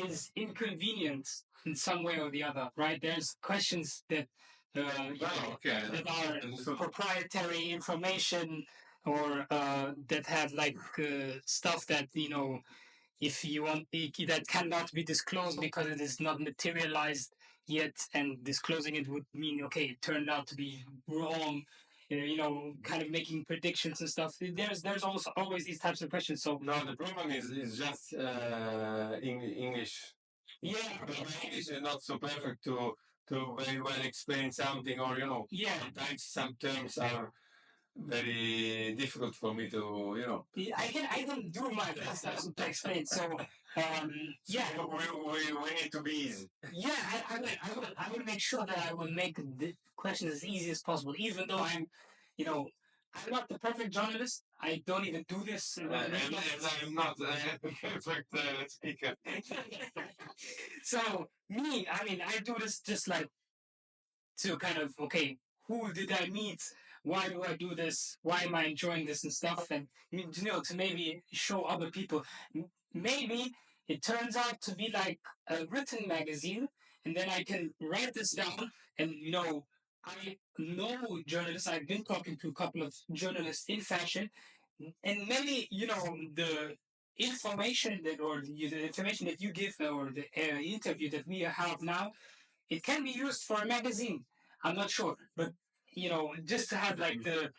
is inconvenient in some way or the other, right? There's questions that that are proprietary information or that have like stuff that if you want that cannot be disclosed because it is not materialized yet, and disclosing it would mean it turned out to be wrong. Kind of making predictions and stuff. There's also always these types of questions. So no, the problem is just English. Yeah, but my English is not so perfect to very well explain something, or sometimes some terms are very difficult for me to. I can do my best to explain. So yeah, we need to be easy. Yeah, I will make sure that I will make the questions as easy as possible, even though I'm not the perfect journalist. I don't even do this. And I'm not a perfect speaker. So I do this just like to kind of who did I meet? Why do I do this? Why am I enjoying this and stuff? And to maybe show other people. Maybe it turns out to be like a written magazine, and then I can write this down. And I know journalists. I've been talking to a couple of journalists in fashion, and maybe the information the information that you give, or the interview that we have now, it can be used for a magazine. I'm not sure, but just to have like the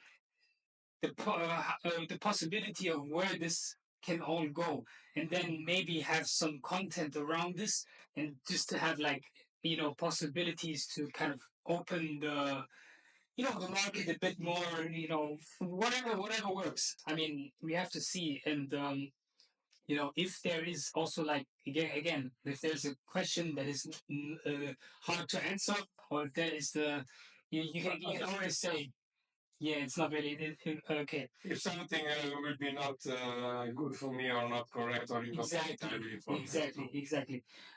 possibility of where this can all go, and then maybe have some content around this, and just to have like possibilities to kind of open the market a bit more. Whatever works. I mean, we have to see, and if there is also like again, if there's a question that is hard to answer, or if there is you can always say, yeah, it's not really okay. If something will be not good for me or not correct, or exactly,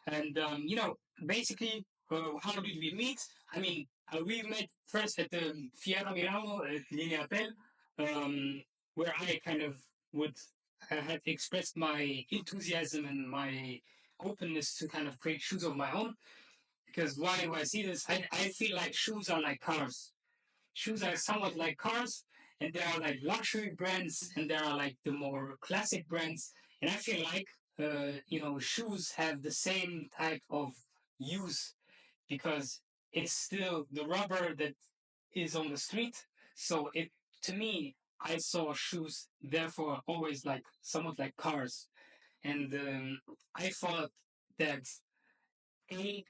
and basically, how did we meet? I mean, we met first at the Fiera Milano at Linea Appel, where I kind of would had expressed my enthusiasm and my openness to kind of create shoes of my own. Because why do I see this? I feel like shoes are like cars. Shoes are somewhat like cars, and there are like luxury brands, and there are like the more classic brands. And I feel like shoes have the same type of use, because it's still the rubber that is on the street. So it to me, I saw shoes therefore always like somewhat like cars, and I thought that a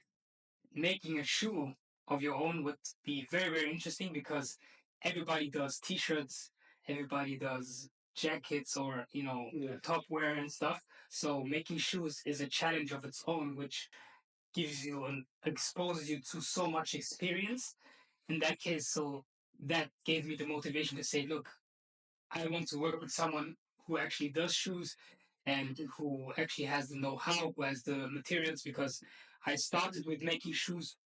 making a shoe of your own would be very, very interesting, because everybody does t-shirts, everybody does jackets, or top wear and stuff. So making shoes is a challenge of its own, which gives you and exposes you to so much experience. In that case, so that gave me the motivation to say, look, I want to work with someone who actually does shoes, and who actually has the know-how, who has the materials, because I started with making shoes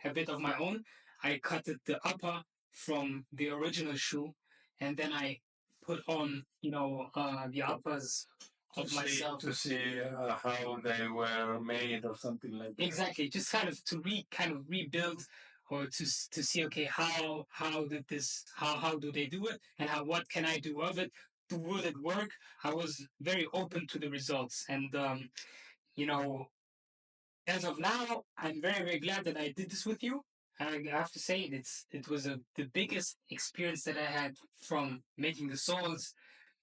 a bit of my own. I cut the upper from the original shoe, and then I put on, the uppers of myself to see how they were made or something like that. Exactly, just kind of rebuild, or to see, okay, how do they do it, and what can I do of it? Would it work? I was very open to the results, and you know, as of now, I'm very, very glad that I did this with you. I have to say, it was the biggest experience that I had, from making the soles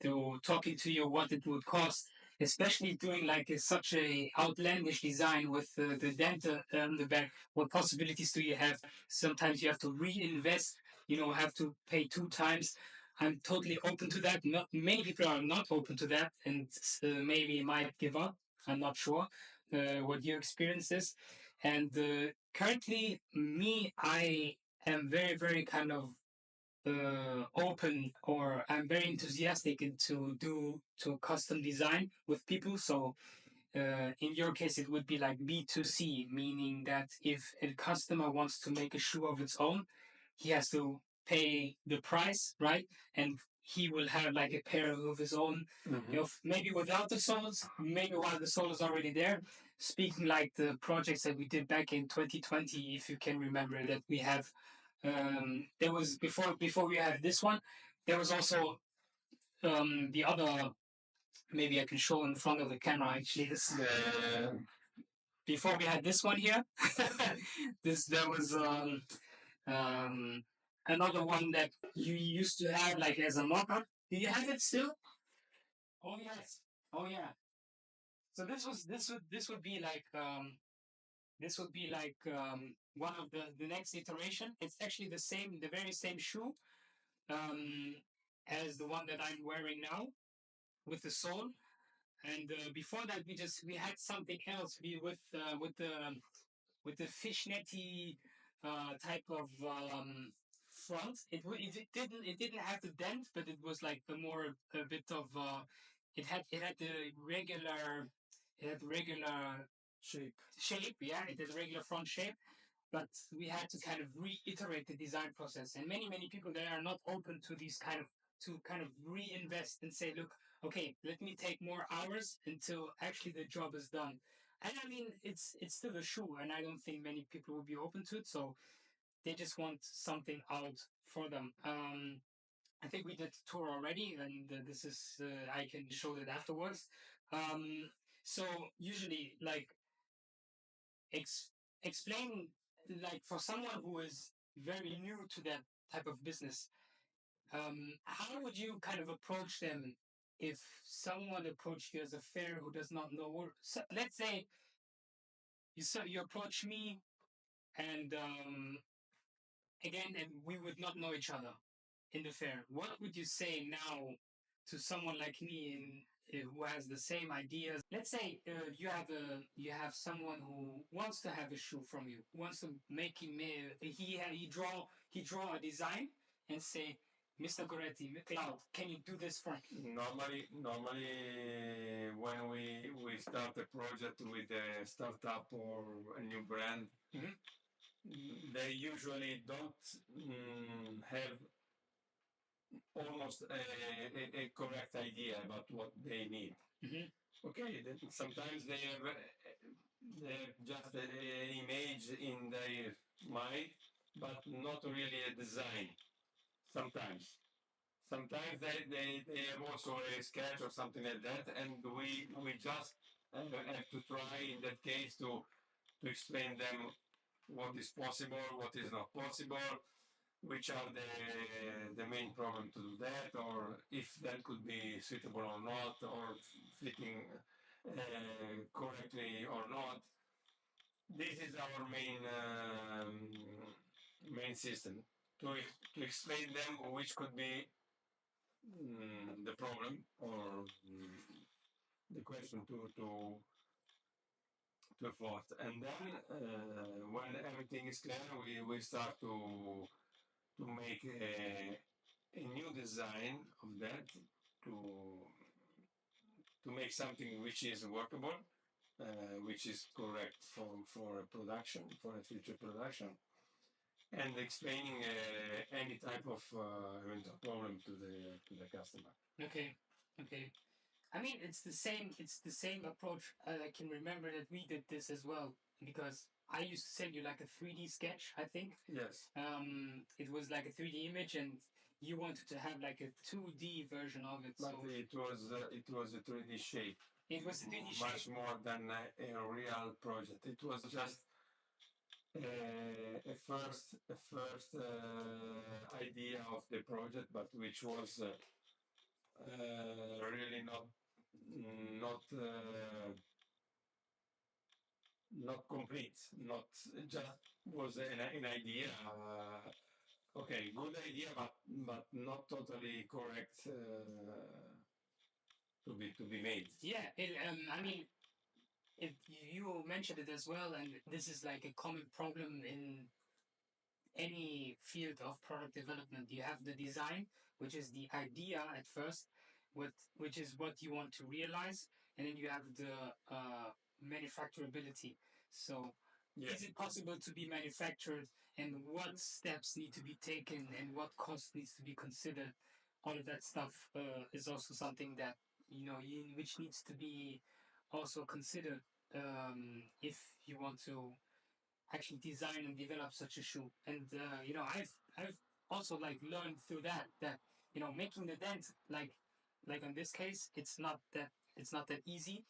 to talking to you what it would cost, especially doing like such a outlandish design with the dent on the back. What possibilities do you have? Sometimes you have to reinvest. Have to pay two times. I'm totally open to that. Not many people are not open to that, and maybe might give up. I'm not sure what your experience is. And currently, I am very, very kind of open, or I'm very enthusiastic into to custom design with people. So in your case, it would be like B2C, meaning that if a customer wants to make a shoe of its own, he has to pay the price, right? And he will have like a pair of his own, you know, maybe without the solos, maybe while the solo is already there. Speaking like the projects that we did back in 2020, if you can remember that we have, there was before we have this one, there was also the other. Maybe I can show in front of the camera actually. This before we had this one here, this there was um, another one that you used to have like as a mock-up. Do you have it still? Oh yes. Oh yeah. So this would be like one of the next iteration. It's actually the very same shoe um, as the one that I'm wearing now with the sole. And before that, we had something else. We with the fishnetty type of front. It didn't have the dent, but it was like a bit of it had the regular shape. Yeah, it had a regular front shape. But we had to kind of reiterate the design process, and many people that are not open to these kind of reinvest and say, look, okay, let me take more hours until actually the job is done. And I mean, it's still a shoe, and I don't think many people will be open to it. So they just want something out for them. I think we did the tour already, and this is I can show that afterwards. Um, so usually, like ex- explain, like for someone who is very new to that type of business, how would you kind of approach them if someone approached you as a fair who does not know? Or so, let's say you approach me, and again, and we would not know each other in the fair. What would you say now to someone like me who has the same ideas? Let's say you have someone who wants to have a shoe from you, wants to make him he draw a design and say, Mr. Goretti, Cloud, can you do this for me? Normally, when we start a project with a startup or a new brand, they usually don't have almost a correct idea about what they need. Okay, sometimes they have just an image in their mind, but not really a design. Sometimes. Sometimes they have also a sketch or something like that, and we just have to try in that case to explain them what is possible, what is not possible, which are the main problem to do that, or if that could be suitable or not, or fitting correctly or not. This is our main system to explain them which could be the problem or the question to thought. And then when everything is clear, we start to make a new design of that to to make something which is workable, which is correct for a production, for a future production, and explaining any type of eventual problem to the customer. Okay, okay. I mean, it's the same. It's the same approach. I can remember that we did this as well because I used to send you like a 3D sketch. I think. Yes. It was like a 3D image, and you wanted to have like a 2D version of it. But So it was a 3D shape. It was a 3D Much shape. more than a real project. It was just a first idea of the project, but which was really not not complete. Not just was an idea. Okay, good idea, but not totally correct to be made. Yeah, I mean, you mentioned it as well, and this is like a common problem in any field of product development. You have the design, which is the idea at first, which is what you want to realize, and then you have the manufacturability. So, Yes. is it possible to be manufactured, and what steps need to be taken, and what cost needs to be considered? all of that stuff is also something that which needs to be also considered if you want to actually design and develop such a shoe. And I've also like learned through that making the dent like in this case it's not that easy,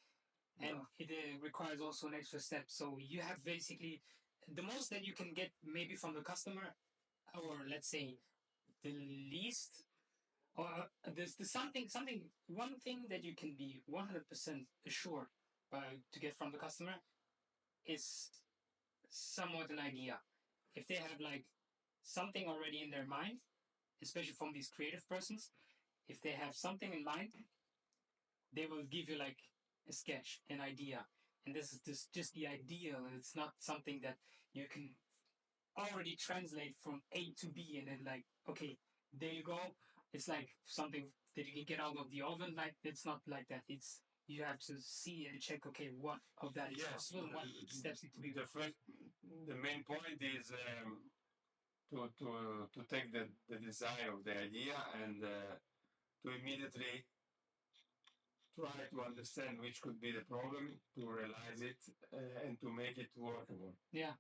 and No. it requires also an extra step. So you have basically the most that you can get maybe from the customer, or let's say the least, or there's something one thing that you can be 100% assured to get from the customer is somewhat an idea. If they have like something already in their mind, especially from these creative persons, if they have something in mind, they will give you like a sketch, an idea. And this is just the ideal. It's not something that you can already translate from A to B and then like, okay, there you go. It's like something that you can get out of the oven. Like it's not like that. It's you have to see and check. Okay, what of that is possible and what steps need to be. The main point is to take the design of the idea and to immediately try to understand which could be the problem, to realize it, and to make it workable. Yeah.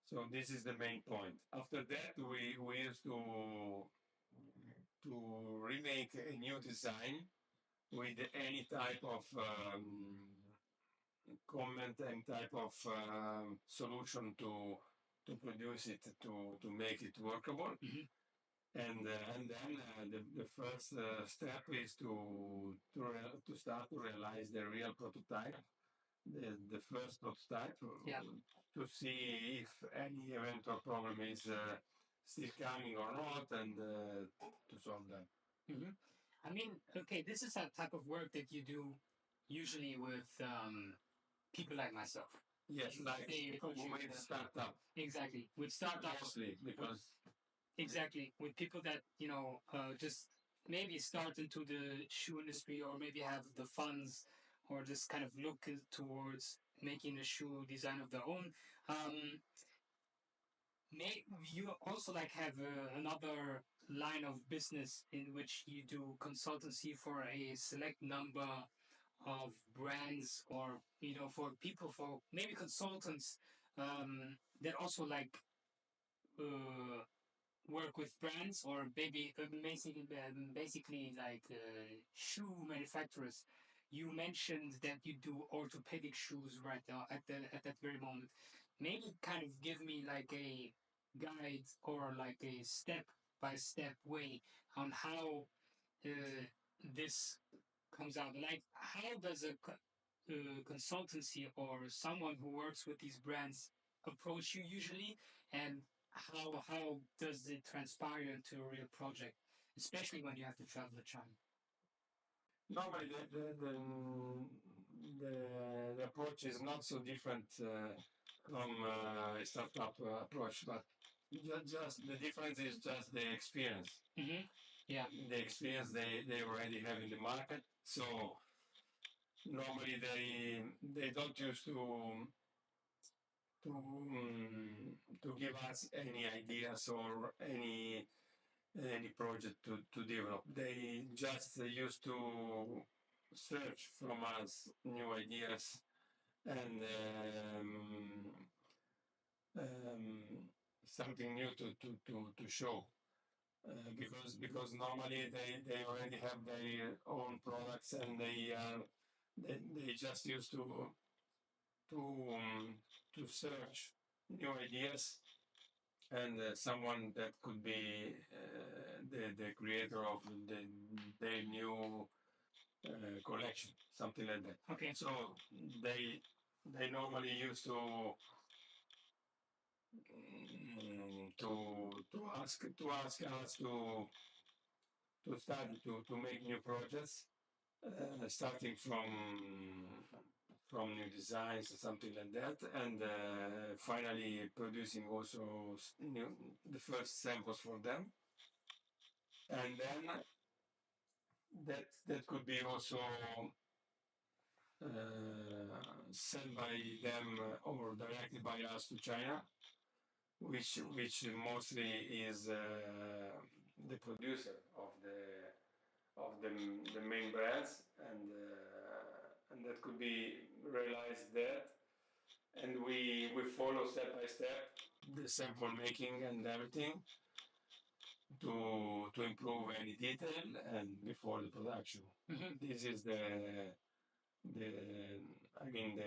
So this is the main point. After that, we used to remake a new design with any type of comment and type of solution to produce it to make it workable. Mm-hmm. And then the first step is to start to realize the real prototype, the first prototype, Yeah. to see if any eventual problem is still coming or not, and to solve that. Mm-hmm. I mean, okay, this is a type of work that you do usually with people like myself. Yes, like they approach you with startup. Exactly, with startups. Mostly because Exactly, with people that just maybe start into the shoe industry, or maybe have the funds, or just kind of look towards making a shoe design of their own. Um, you also like have another line of business in which you do consultancy for a select number of brands, or for people, for maybe consultants that also like uh, work with brands, or maybe basically like shoe manufacturers. You mentioned that you do orthopedic shoes right now at that very moment. Maybe kind of give me like a guide, or like a step by step way on how this comes out. Like, how does a consultancy or someone who works with these brands approach you usually, and how does it transpire into a real project, especially when you have to travel to China? normally the approach is not so different from a startup approach, but just the difference is just the experience. Mm-hmm. Yeah. The experience they already have in the market. So normally they don't use to give us any ideas or any project to develop. They just used to search from us new ideas and um, something new to show. Because normally they already have their own products and they just used to um, to search new ideas and someone that could be the creator of their new collection, something like that. Okay. So they normally used to ask us to study to make new projects, starting from new designs or something like that, and finally producing also the first samples for them, and then that could be also sent by them or directly by us to China, which mostly is the producer of the main brands, and that could be realized that. And we follow step by step the sample making and everything to improve any detail and before the production. This is the I mean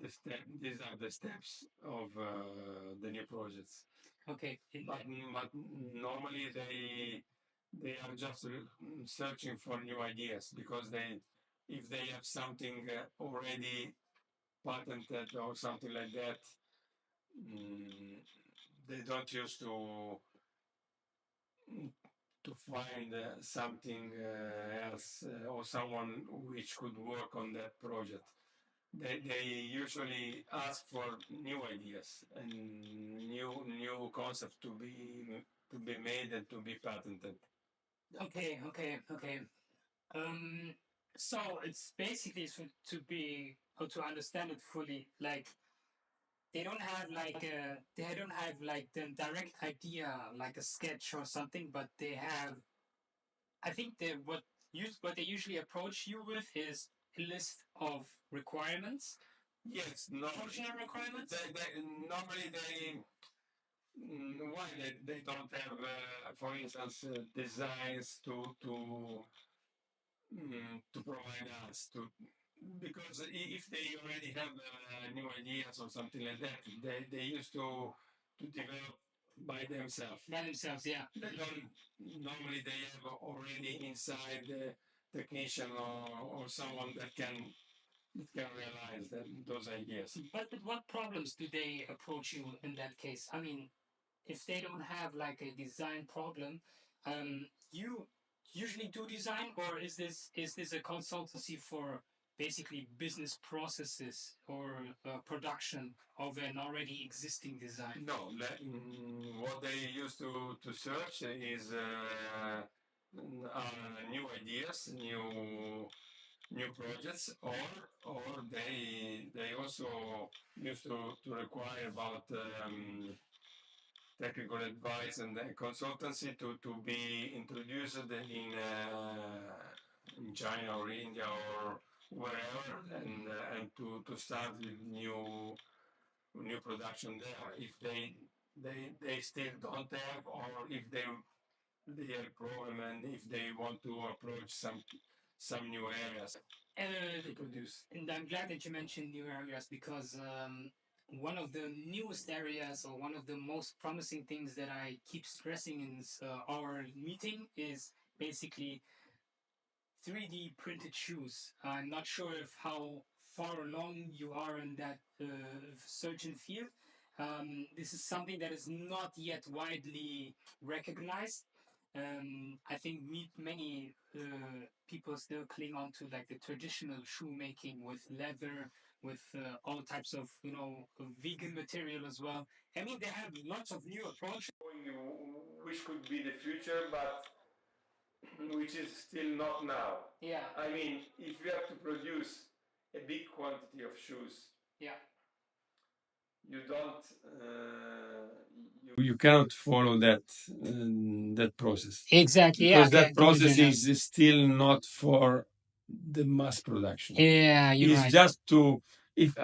the step. These are the steps of the new projects. Okay. But normally they are just searching for new ideas because they if they have something already patented or something like that, they don't use to find something else or someone which could work on that project. They usually ask for new ideas and new concepts to be made and to be patented. Okay. So it's basically to be or to understand it fully, like they don't have the direct idea like a sketch or something, but they have. I think what they usually approach you with is a list of requirements. Yes, Functional requirements. Normally why they don't have, for instance, designs to provide us to because if they already have new ideas or something like that, they used to develop by themselves. By themselves, yeah. They don't normally they have already inside the technician or someone that can realize those ideas. But what problems do they approach you in that case? I mean, if they don't have like a design problem, you usually do design, or is this a consultancy for basically business processes or production of an already existing design? No, what they used to search is new ideas, new projects, or they also used to require about technical advice and consultancy to be introduced in China or India or wherever, and to start with new production there. If they still don't have, or if they have a problem, and if they want to approach some new areas to produce. And I'm glad that you mentioned new areas because one of the newest areas or one of the most promising things that I keep stressing in our meeting is basically 3D printed shoes. I'm not sure if how far along you are in that certain field. This is something that is not yet widely recognized. I think many people still cling on to like the traditional shoemaking with leather, with all types of vegan material as well. I mean, they have lots of new approaches. Which could be the future, but which is still not now. Yeah. I mean, if you have to produce a big quantity of shoes, Yeah. you don't, you cannot follow that process. Exactly. Because Yeah. that process is still not for the mass production. Yeah, you're It's right. just to, if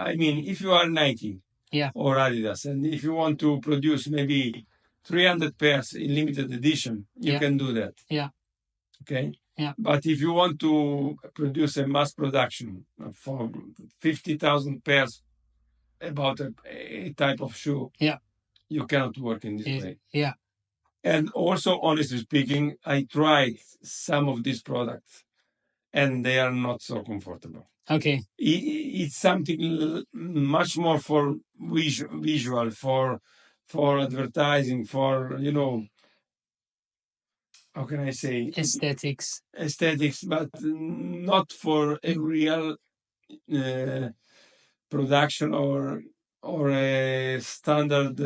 you are Nike, Yeah. or Adidas, and if you want to produce maybe 300 pairs in limited edition, you Yeah. can do that. Yeah. Okay. Yeah. But if you want to produce a mass production for 50,000 pairs about a type of shoe, Yeah. you cannot work in this way. Yeah. And also, honestly speaking, I tried some of these products and they are not so comfortable. Okay. It's something much more for visual, for advertising, for, how can I say? Aesthetics, but not for a real production or a standard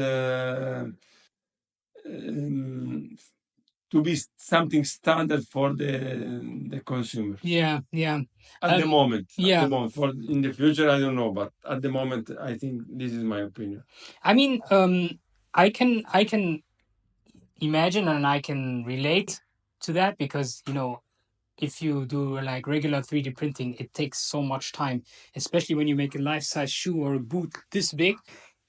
to be something standard for the consumer. Yeah. At the moment. Yeah. At the moment. For in the future, I don't know, but at the moment, I think this is my opinion. I mean, I can imagine and I can relate to that because if you do like regular 3D printing, it takes so much time, especially when you make a life-size shoe or a boot this big.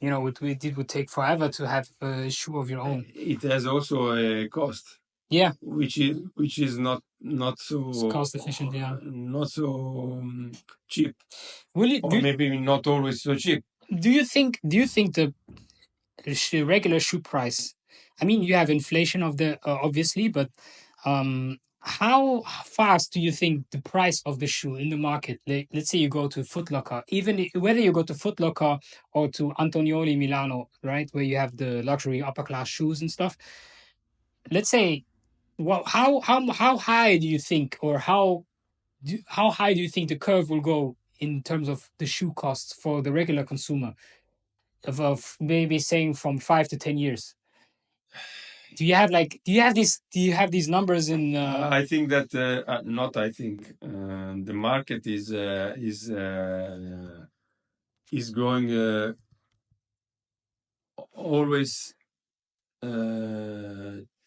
It would take forever to have a shoe of your own. It has also a cost. Yeah, which is not so it's cost efficient. Yeah, not so cheap, will it? or maybe not always so cheap. Do you think the regular shoe price? I mean, you have inflation of the obviously, but how fast do you think the price of the shoe in the market? Let's say you go to Foot Locker, whether you go to Foot Locker or to Antonioli Milano, right, where you have the luxury upper class shoes and stuff. Let's say, how high do you think, or how high do you think the curve will go in terms of the shoe costs for the regular consumer? Of maybe saying from 5 to 10 years. Do you have these numbers in? I think that not. I think the market is going always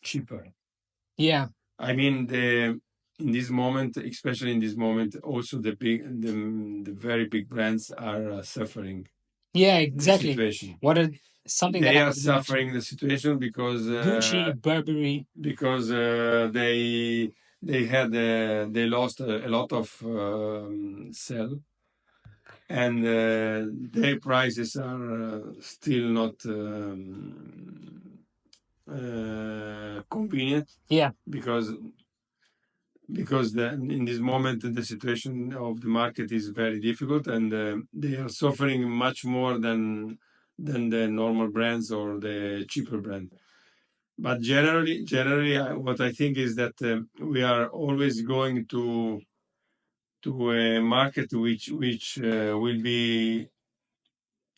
cheaper. Yeah. I mean in this moment, especially in this moment, also the very big brands are suffering. Yeah, exactly. The situation. What are something they that are suffering the situation because Gucci, Burberry, because they they lost a lot of sell, and their prices are still not convenient. Yeah, because in this moment the situation of the market is very difficult, and they are suffering much more than the normal brands or the cheaper brand. But generally, what I think is that we are always going to a market which will be,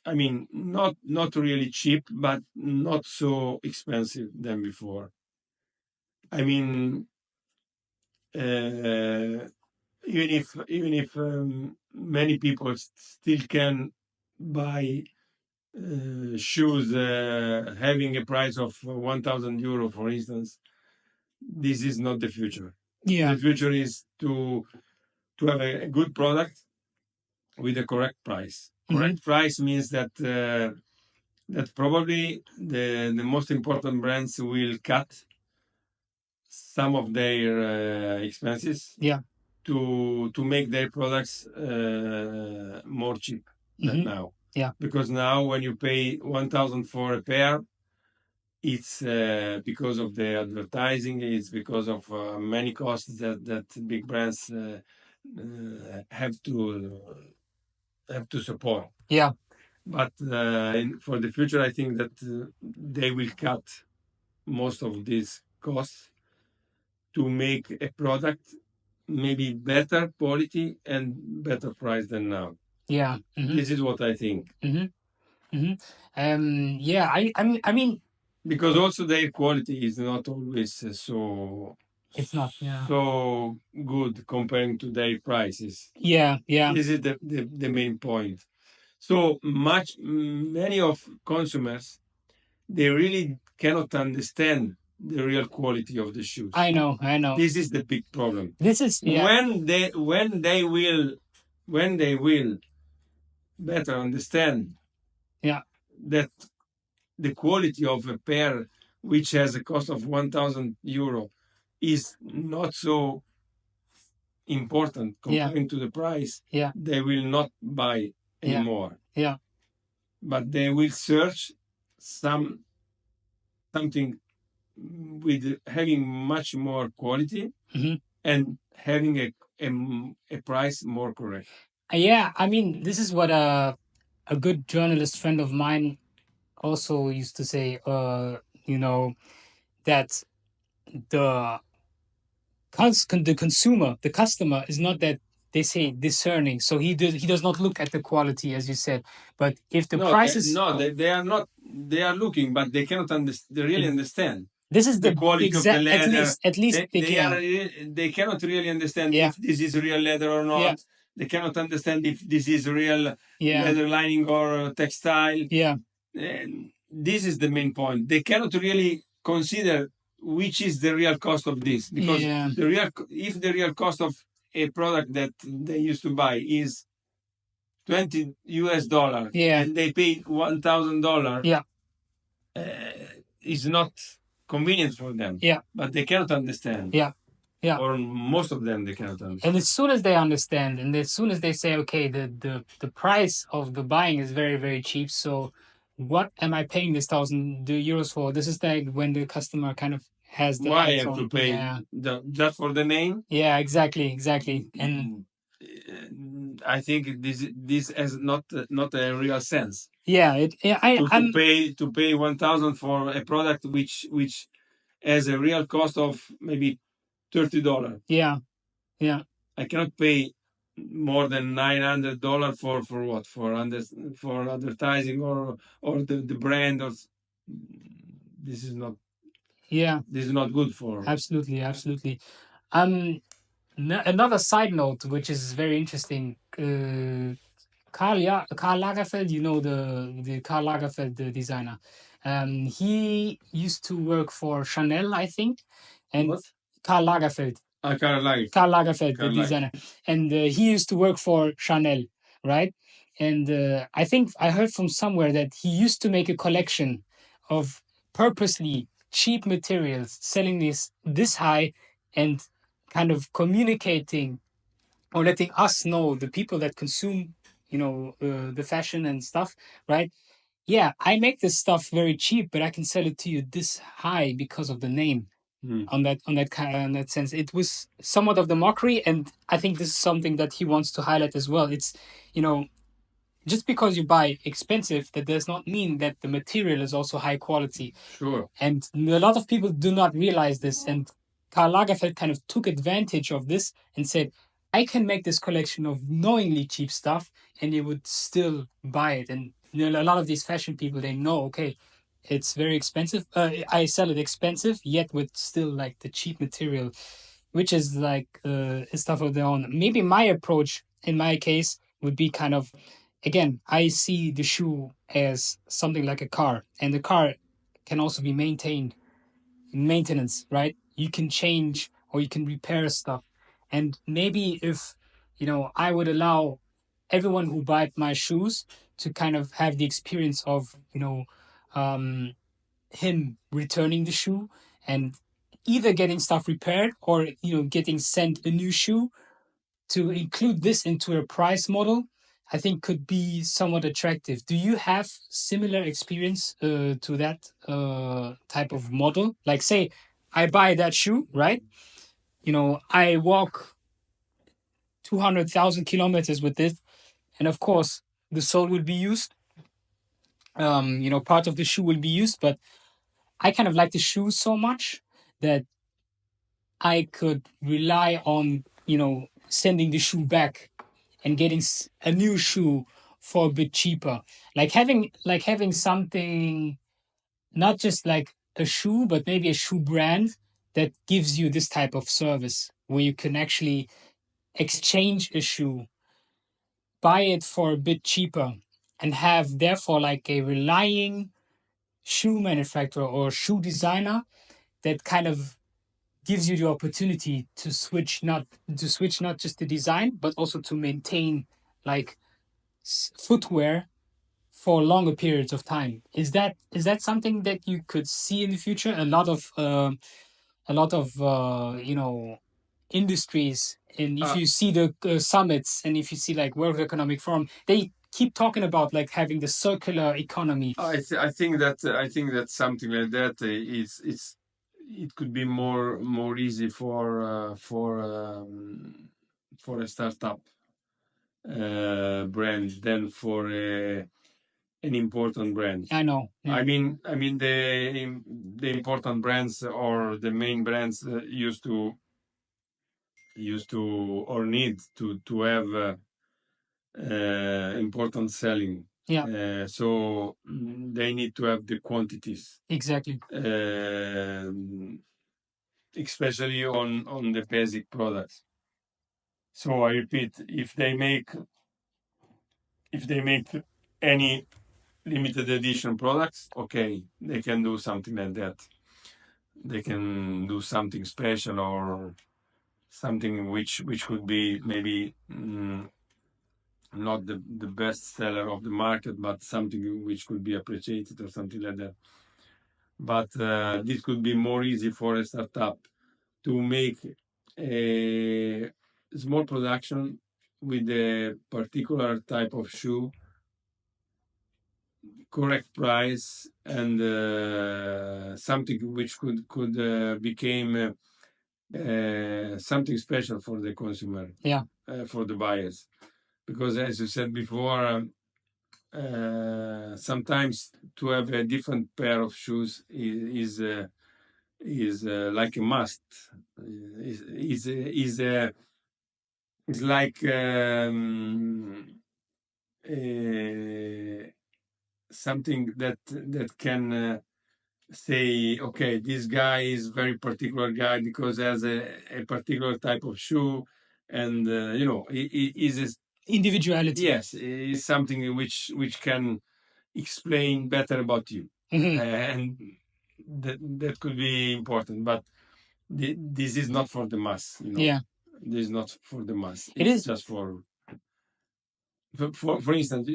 I mean, not really cheap, but not so expensive than before. I mean, even if many people still can buy shoes having a price of 1,000 euro, for instance, this is not the future. Yeah. The future is to have a good product with a correct price. Correct price means that that probably the most important brands will cut some of their expenses. Yeah. To make their products more cheap than now. Yeah. Because now when you pay 1,000 for a pair, it's because of the advertising, it's because of many costs that big brands have to support. Yeah. But for the future, I think that they will cut most of these costs to make a product maybe better quality and better price than now. Yeah. This is what I think. Yeah, I mean, because also their quality is not always so. It's not, yeah, so good comparing to their prices. Yeah, yeah. This is the main point. So many of consumers, they really cannot understand the real quality of the shoes. I know. This is the big problem. This is, yeah, when they will better understand, yeah, that the quality of a pair which has a cost of 1,000 euro is not so important comparing, yeah, to the price, yeah, they will not buy anymore. Yeah. Yeah. But they will search something with having much more quality, and having a price more correct. Yeah, I mean, this is what a good journalist friend of mine also used to say. That the the consumer, the customer, is not that they say discerning. So he does not look at the quality, as you said. But if the prices, they are not. They are looking, but they cannot really understand. This is the quality of the leather. At least they cannot really understand, yeah, if this is real leather or not. Yeah. They cannot understand if this is real, yeah, leather lining or textile. Yeah. This is the main point. They cannot really consider which is the real cost of this? Because if the real cost of a product that they used to buy is $20, and they pay $1,000, is not convenient for them. But they cannot understand. Or most of them, they cannot understand. And as soon as they understand, and as soon as they say, okay, the price of the buying is very, very cheap, so what am I paying this €1,000 for? This is like when the customer kind of has the why I have to pay just for the name? Yeah, exactly. And I think this has not a real sense. To pay 1,000 for a product which has a real cost of maybe $30. I cannot pay more than $900 for what? For advertising or the brand. Or this is not. This is not good for. Absolutely. Another side note, which is very interesting. Karl Lagerfeld, you know the Karl Lagerfeld, the designer. He used to work for Chanel, I think, and What? Karl Lagerfeld. Karl Lagerfeld, the designer, and he used to work for Chanel, right? And I think I heard from somewhere that he used to make a collection of purposely cheap materials, selling this high, and kind of communicating or letting us know, the people that consume, the fashion and stuff, right? Yeah, I make this stuff very cheap, but I can sell it to you this high because of the name. On that sense, it was somewhat of the mockery, and I think this is something that he wants to highlight as well. It's, just because you buy expensive, that does not mean that the material is also high quality. Sure. And a lot of people do not realize this. And Karl Lagerfeld kind of took advantage of this and said, I can make this collection of knowingly cheap stuff, and you would still buy it. And a lot of these fashion people, they know, okay, it's very expensive. I sell it expensive, yet with still like the cheap material, which is like stuff of their own. Maybe my approach in my case would be kind of, again, I see the shoe as something like a car, and the car can also be maintained in maintenance, right? You can change or you can repair stuff. And maybe if, I would allow everyone who buy my shoes to kind of have the experience of, him returning the shoe and either getting stuff repaired or, getting sent a new shoe, to include this into a price model, I think could be somewhat attractive. Do you have similar experience to that type of model? Like, say, I buy that shoe, right? I walk 200,000 kilometers with it, and of course, the sole will be used. Part of the shoe will be used, but I kind of like the shoe so much that I could rely on, sending the shoe back and getting a new shoe for a bit cheaper. Like having something, not just like a shoe, but maybe a shoe brand that gives you this type of service where you can actually exchange a shoe, buy it for a bit cheaper, and have therefore like a relying shoe manufacturer or shoe designer that kind of gives you the opportunity to switch not just the design, but also to maintain like footwear for longer periods of time. Is that something that you could see in the future? A lot of industries, and if you see the summits, and if you see like World Economic Forum, they keep talking about like having the circular economy. I think that something like that it could be more easy for a startup brand than for an important brand. I know. Yeah. I mean the important brands or the main brands used to or need to have important selling. Yeah. So they need to have the quantities. Exactly. Especially on the basic products. So I repeat, if they make any limited edition products, okay, they can do something like that. they can do something special or something which could be maybe not the best seller of the market, but something which could be appreciated or something like that. But this could be more easy for a startup to make a small production with a particular type of shoe, correct price, and something which could become something special for the consumer, for the buyers. Because as you said before, sometimes to have a different pair of shoes is like a must. Is like something that can say, okay, this guy is very particular guy because has a particular type of shoe, and is individuality. Yes, is something which can explain better about you, and that could be important. But this is not for the mass. Yeah, this is not for the mass. It's just for instance,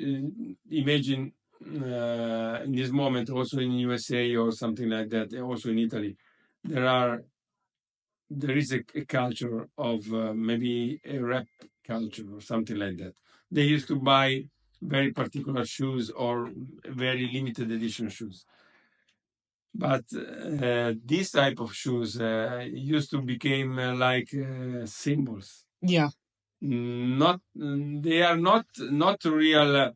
imagine in this moment, also in USA or something like that, also in Italy, there is a culture of maybe a rap culture or something like that. They used to buy very particular shoes or very limited edition shoes. But this type of shoes used to become like symbols. Yeah. They are not real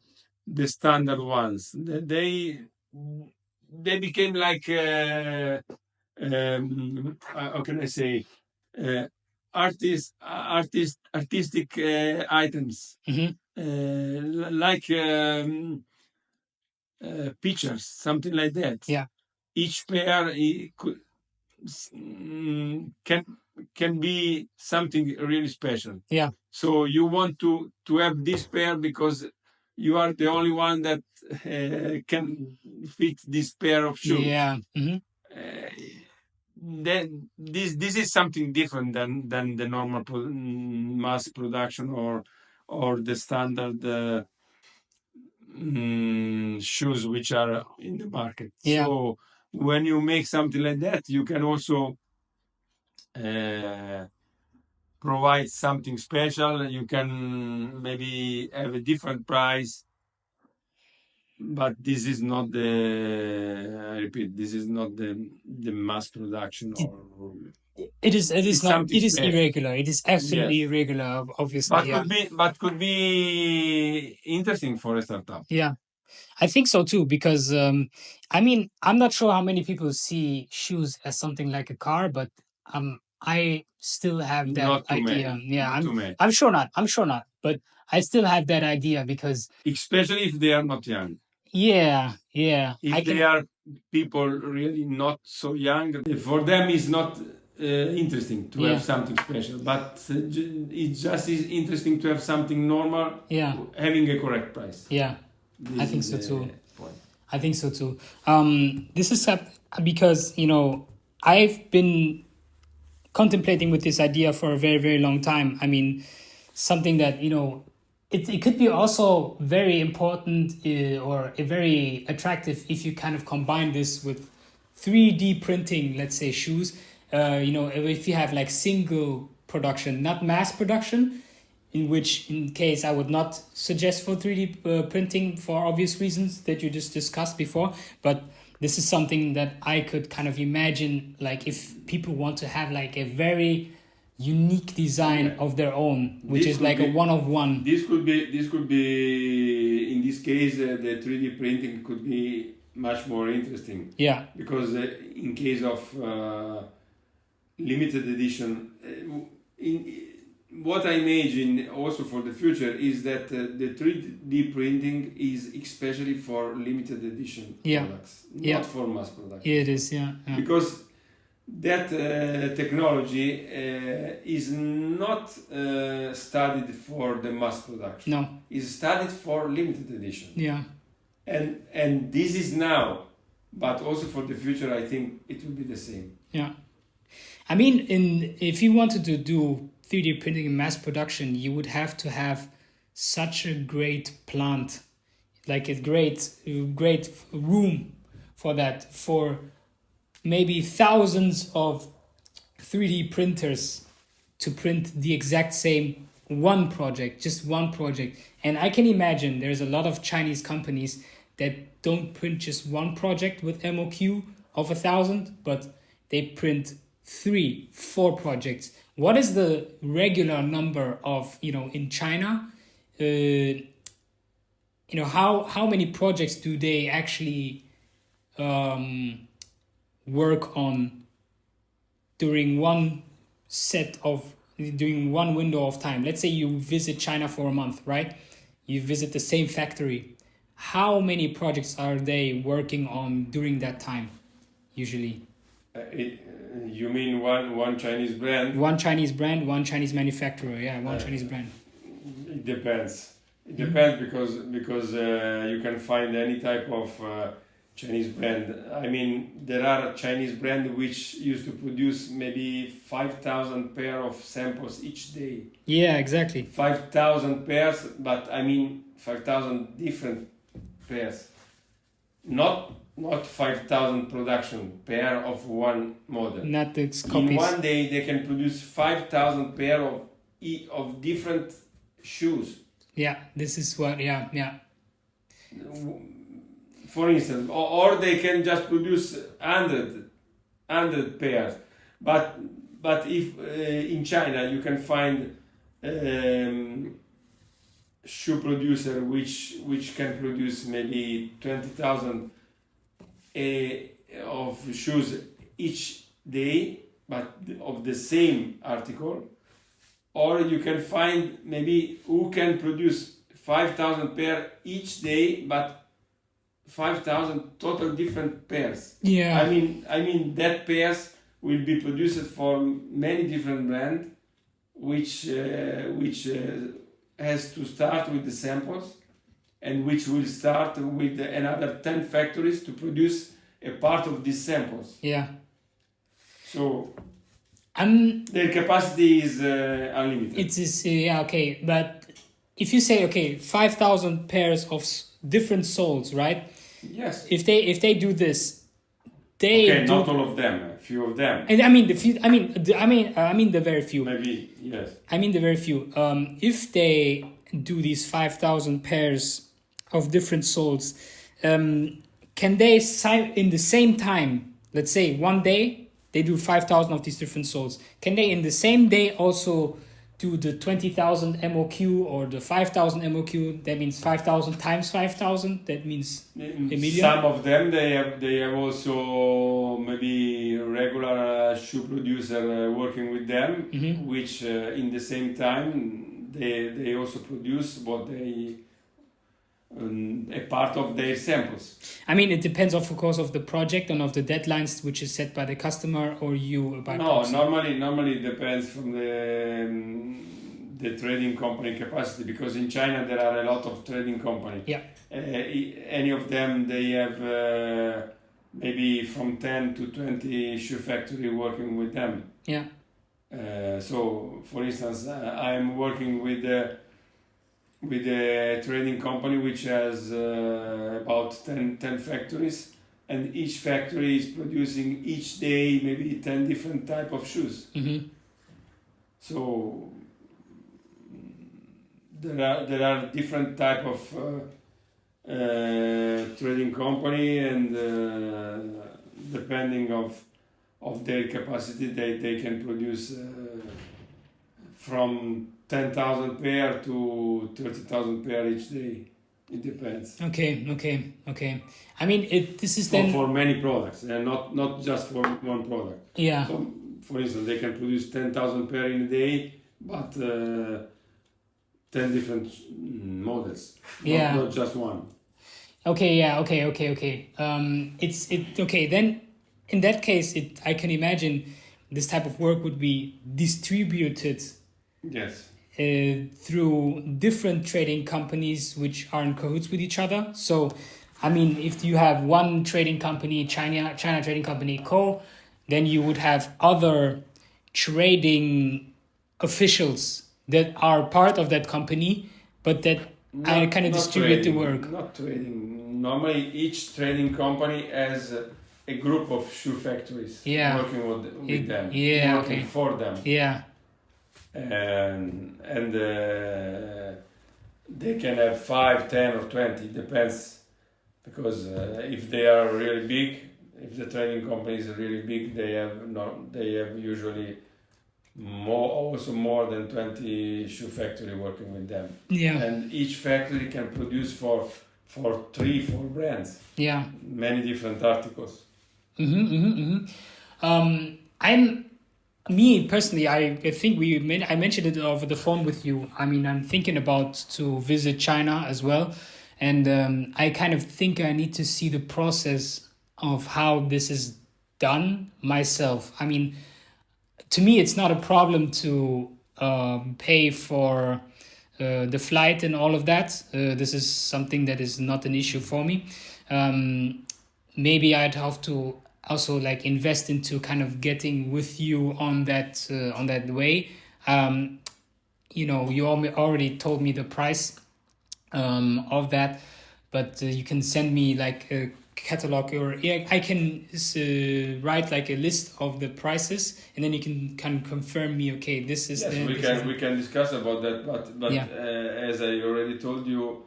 the standard ones. They became like how can I say artistic items. Like pictures, something like that. Yeah. Each pair can be something really special. Yeah. So you want to have this pair because you are the only one that can fit this pair of shoes. Yeah. Then this is something different than the normal mass production or the standard shoes which are in the market. Yeah. So when you make something like that, you can also provide something special. You can maybe have a different price, but this is not I repeat, this is not the mass production. Or it is not. It is special. Irregular. It is absolutely irregular, obviously. But could be interesting for a startup. Yeah. I think so too, because I mean, I'm not sure how many people see shoes as something like a car, but I still have that not idea. Many. Yeah, I'm sure not. I'm sure not. But I still have that idea because especially if they are not young. Yeah, yeah. If they are people really not so young, for them it's not interesting to have something special. But it just is interesting to have something normal. Yeah, having a correct price. Yeah. I think so too. I think so too. This is because I've been contemplating with this idea for a very, very long time. I mean, something that it could be also very important or very attractive if you kind of combine this with 3D printing. Let's say shoes. If you have like single production, not mass production. In case I would not suggest for 3D printing for obvious reasons that you just discussed before. But this is something that I could kind of imagine, like if people want to have like a very unique design of their own, which is like a one-of-one. This could be in this case, the 3D printing could be much more interesting. Yeah. Because in case of limited edition, what I imagine also for the future is that the 3D printing is especially for limited edition products, not for mass production. It is, yeah. Because that technology is not studied for the mass production. No. It's studied for limited edition. Yeah. And this is now, but also for the future, I think it will be the same. Yeah. I mean, if you wanted to do 3D printing in mass production, you would have to have such a great plant, like a great room for that, for maybe thousands of 3D printers to print the exact same just one project. And I can imagine there's a lot of Chinese companies that don't print just one project with MOQ of 1,000, but they print 3-4 projects. What is the regular number of, in China? How many projects do they actually work on during one window of time? Let's say you visit China for a month, right? You visit the same factory. How many projects are they working on during that time, usually? You mean one Chinese brand? One Chinese brand, one Chinese manufacturer, Chinese brand. It depends. It depends because you can find any type of Chinese brand. I mean, there are Chinese brands which used to produce maybe 5,000 pair of samples each day. Yeah, exactly. 5,000 pairs, but I mean 5,000 different pairs. Not 5,000 production pair of one model. Not the copies. In one day they can produce 5,000 pair of different shoes. Yeah, this is what. Yeah. For instance, or they can just produce 100 pairs. But if in China you can find shoe producer which can produce maybe 20,000 of shoes each day, but of the same article, or you can find maybe who can produce 5,000 pair each day, but 5,000 total different pairs. Yeah. I mean that pairs will be produced for many different brands, which has to start with the samples, and which will start with another 10 factories to produce a part of these samples. Yeah. So their capacity is unlimited. It is, okay. But if you say, 5,000 pairs of different soles, right? Yes. If they do this, not all of them, a few of them. And I mean the very few. Maybe, yes. I mean the very few. If they do these 5,000 pairs of different soles, can they in the same time, let's say one day, they do 5,000 of these different soles. Can they in the same day also do the 20,000 MOQ or the 5,000 MOQ? That means 5,000 times 5,000. That means a million. Some of them they have also maybe regular shoe producer working with them, which in the same time they also produce what they a part of their samples. I mean, it depends, of course, of the project and of the deadlines which is set by the customer or you. Normally it depends from the trading company capacity, because in China there are a lot of trading companies. Yeah. Any of them, they have maybe from 10 to 20 shoe factory working with them. Yeah. So, for instance, I am working with a trading company which has about 10 factories, and each factory is producing each day maybe 10 different type of shoes. So there are different type of trading company, and depending of their capacity, they can produce from 10,000 pair to 30,000 pair each day. It depends. Okay. I mean, this is then for many products, and not just for one product. Yeah. So, for instance, they can produce 10,000 pair in a day, but 10 different models. Not just one. Okay. Okay. Then, in that case, I can imagine this type of work would be distributed. Yes. Through different trading companies which are in cahoots with each other. So, I mean, if you have one trading company, China Trading Company Co., then you would have other trading officials that are part of that company, but that I kind of distribute the work. Not trading. Normally, each trading company has a group of shoe factories working with them, working for them. Yeah. And they can have 5, 10 or 20, depends, because if they are really big, if the trading company is really big, they have usually more than 20 shoe factory working with them. Yeah. And each factory can produce for 3, 4 brands. Yeah. Many different articles. Me personally, I think I mentioned it over the phone with you. I mean, I'm thinking about to visit China as well, and I kind of think I need to see the process of how this is done myself. I mean, to me, it's not a problem to pay for the flight and all of that. This is something that is not an issue for me. Maybe I'd have to also like invest into kind of getting with you on that way. You already told me the price of that, but you can send me like a catalog, or I can write like a list of the prices, and then you can confirm me. Okay, this is. Yes, we can discuss about that, but as I already told you,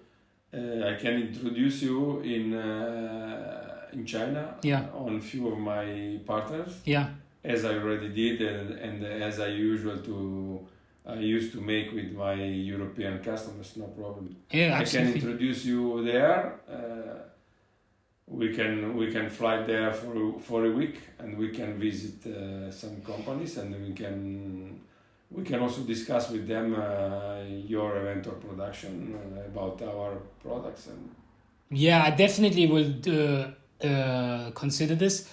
I can introduce you in China on a few of my partners. Yeah. As I already did, and as I used to make with my European customers, no problem. Yeah, absolutely. I can introduce you there. We can fly there for a week, and we can visit some companies, and we can also discuss with them your event or production about our products. And yeah, I definitely will consider this.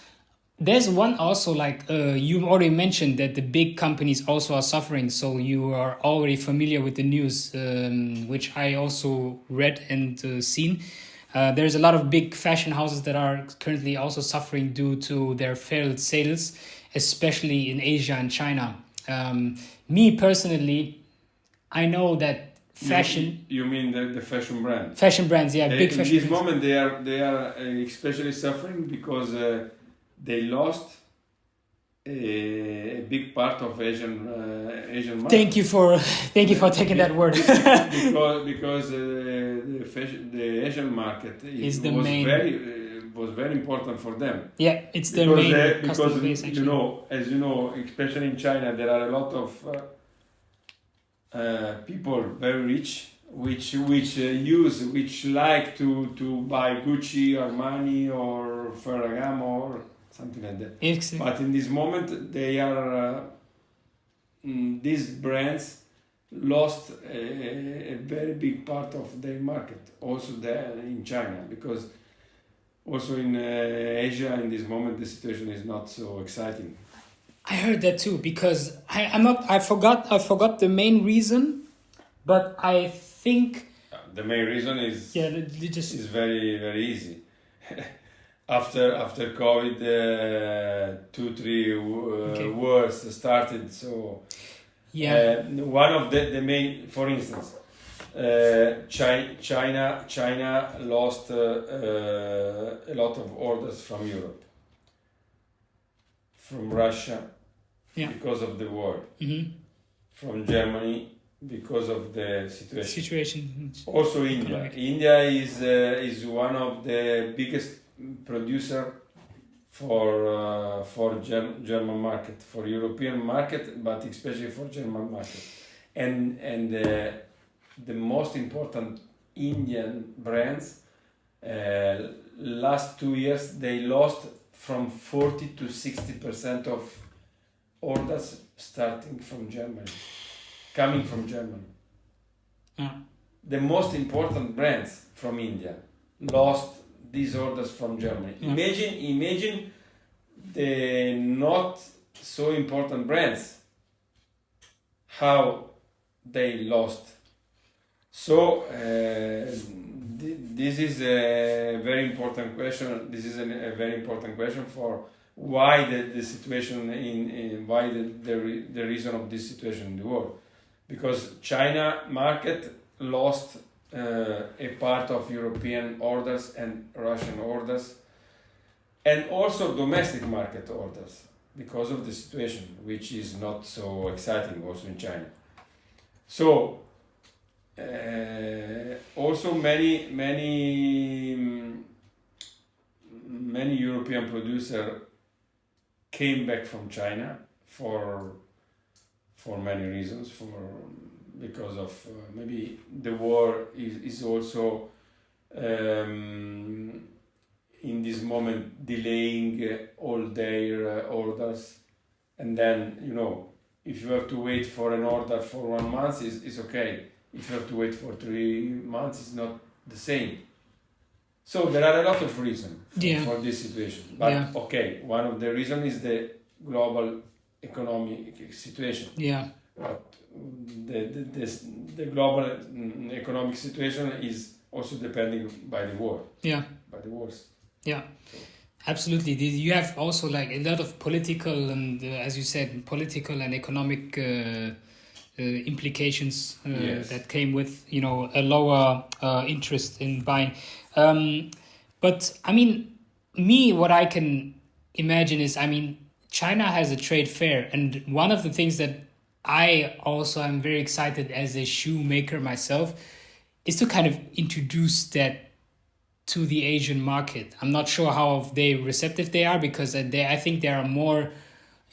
There's one also, like you already mentioned that the big companies also are suffering, so you are already familiar with the news, which I also read and seen. There's a lot of big fashion houses that are currently also suffering due to their failed sales, especially in Asia and China. Me personally, I know that fashion. You mean the fashion brand? Fashion brands, yeah, big fashion. In this moment, they are especially suffering because they lost a big part of Asian market. Thank you for taking that word. because the Asian market was very important for them. Yeah, it's their main customer base. As you know, especially in China, there are a lot of people very rich which like to buy Gucci, Armani, or Ferragamo, or something like that. Exactly. But in this moment, they are these brands lost a very big part of their market, also there in China, because also in Asia in this moment the situation is not so exciting. I heard that too, because I forgot the main reason, but I think the main reason is is very, very easy. After COVID, 2-3 wars started. So one of the main, for instance, China lost a lot of orders from Europe, from Russia, because of the war, from Germany because of the situation. Also India. India is one of the biggest producer for German market, for European market, but especially for German market. And the most important Indian brands, last 2 years they lost from 40 to 60% of orders starting from Germany, coming from Germany. The most important brands from India lost these orders from Germany. Imagine the not so important brands, how they lost. So this is a very important question. This is a very important question for why the situation why the reason of this situation in the world, because China market lost a part of European orders and Russian orders, and also domestic market orders because of the situation, which is not so exciting also in China. So also many European producers came back from China for many reasons, because of maybe the war is also in this moment delaying all their orders, and then if you have to wait for an order for 1 month, it's okay. If you have to wait for 3 months, it's not the same. So there are a lot of reasons for this situation. But okay, one of the reasons is the global economic situation. Yeah. But the global economic situation is also depending by the war. Yeah. By the wars. Yeah. Absolutely. You have also like a lot of political and, as you said, political and economic implications that came with, a lower interest in buying. But I mean, what I can imagine is, China has a trade fair, and one of the things that I also am very excited as a shoemaker myself is to kind of introduce that to the Asian market. I'm not sure how receptive they are, because I think they are more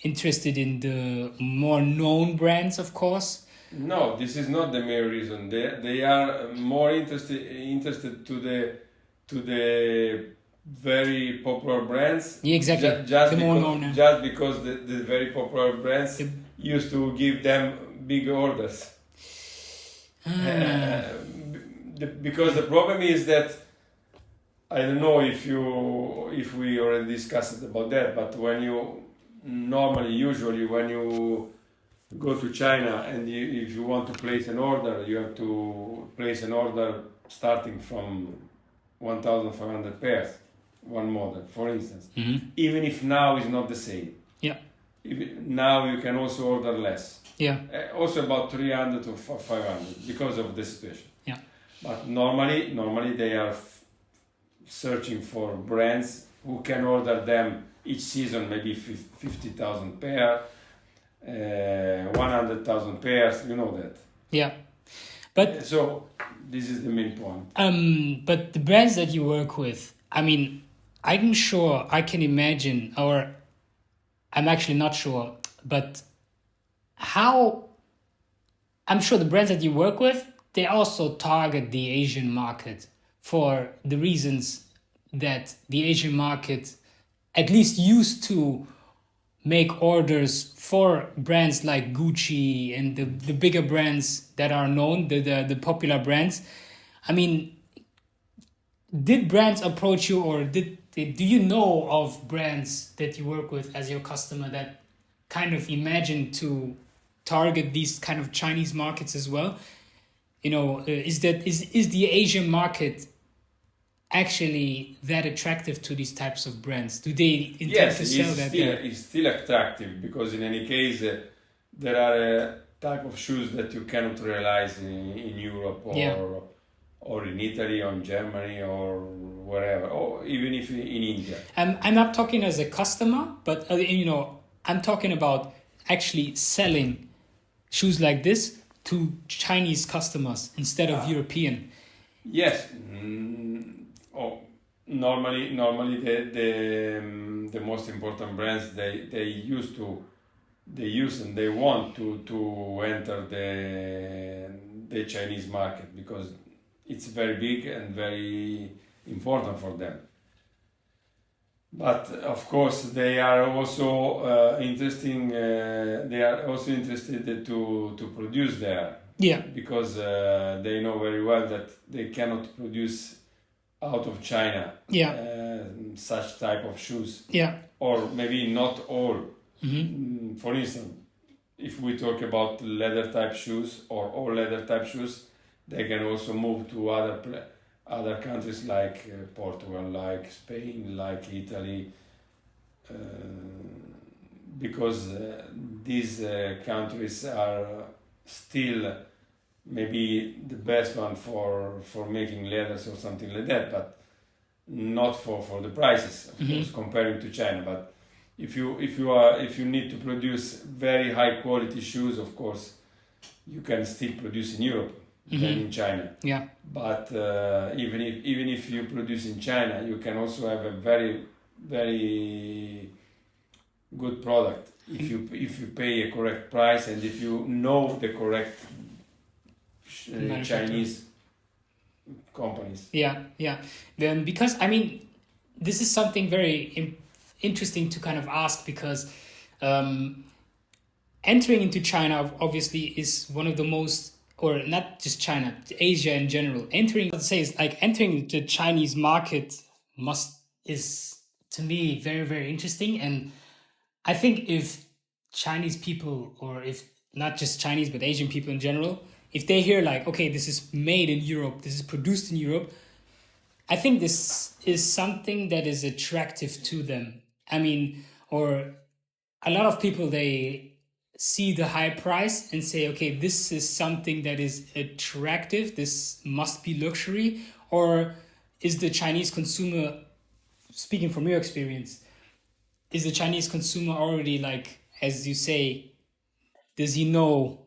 interested in the more known brands, of course. No, this is not the main reason. They are more interested to the very popular brands. Yeah, exactly. Just because the very popular brands used to give them big orders. Because the problem is that, I don't know if we already discussed about that, but usually when you go to China and if you want to place an order, you have to place an order starting from 1,500 pairs, one model, for instance. Mm-hmm. Even if now is not the same. Yeah. Now you can also order less. Yeah. Also about 300 to 500 because of the situation. Yeah. But normally they are searching for brands who can order them each season, maybe 50,000 pair, 100,000 pairs, you know that. Yeah. But so this is the main point. But the brands that you work with, I'm sure I can imagine, or I'm actually not sure, but I'm sure the brands that you work with, they also target the Asian market for the reasons that the Asian market at least used to make orders for brands like Gucci and the bigger brands that are known, the popular brands. Did brands approach you, or do you know of brands that you work with as your customer that kind of imagine to target these kind of Chinese markets as well? Is the Asian market actually that attractive to these types of brands? Do they intend to sell that? Yes, it's still attractive, because in any case there are a type of shoes that you cannot realize in Europe or in Italy or in Germany or wherever, or even if in India. I'm not talking as a customer, but I'm talking about actually selling shoes like this to Chinese customers instead of European. Yes. Normally the most important brands they use and they want to enter the Chinese market, because it's very big and very important for them. But of course they are also interested to produce there. Yeah. Because they know very well that they cannot produce out of China such type of shoes. Yeah. Or maybe not all. Mm-hmm. For instance, if we talk about leather type shoes or all leather type shoes, they can also move to other countries like Portugal, like Spain, like Italy, because these countries are still maybe the best one for making leathers or something like that, but not for the prices, of course, comparing to China. But if you need to produce very high quality shoes, of course, you can still produce in Europe than in China. Yeah. But even if you produce in China, you can also have a very very good product if you pay a correct price and if you know the correct Chinese companies. Yeah. Then because I mean, this is something very interesting to kind of ask, because entering into China obviously is one of the most, or not just China, Asia in general. Entering into the Chinese market is to me very, very interesting. And I think if Chinese people, or if not just Chinese but Asian people in general, if they hear like, okay, this is made in Europe, this is produced in Europe, I think this is something that is attractive to them. I mean, or a lot of people, they see the high price and say, okay, this is something that is attractive, this must be luxury. Or is the Chinese consumer, speaking from your experience, is the Chinese consumer already, like, as you say, does he know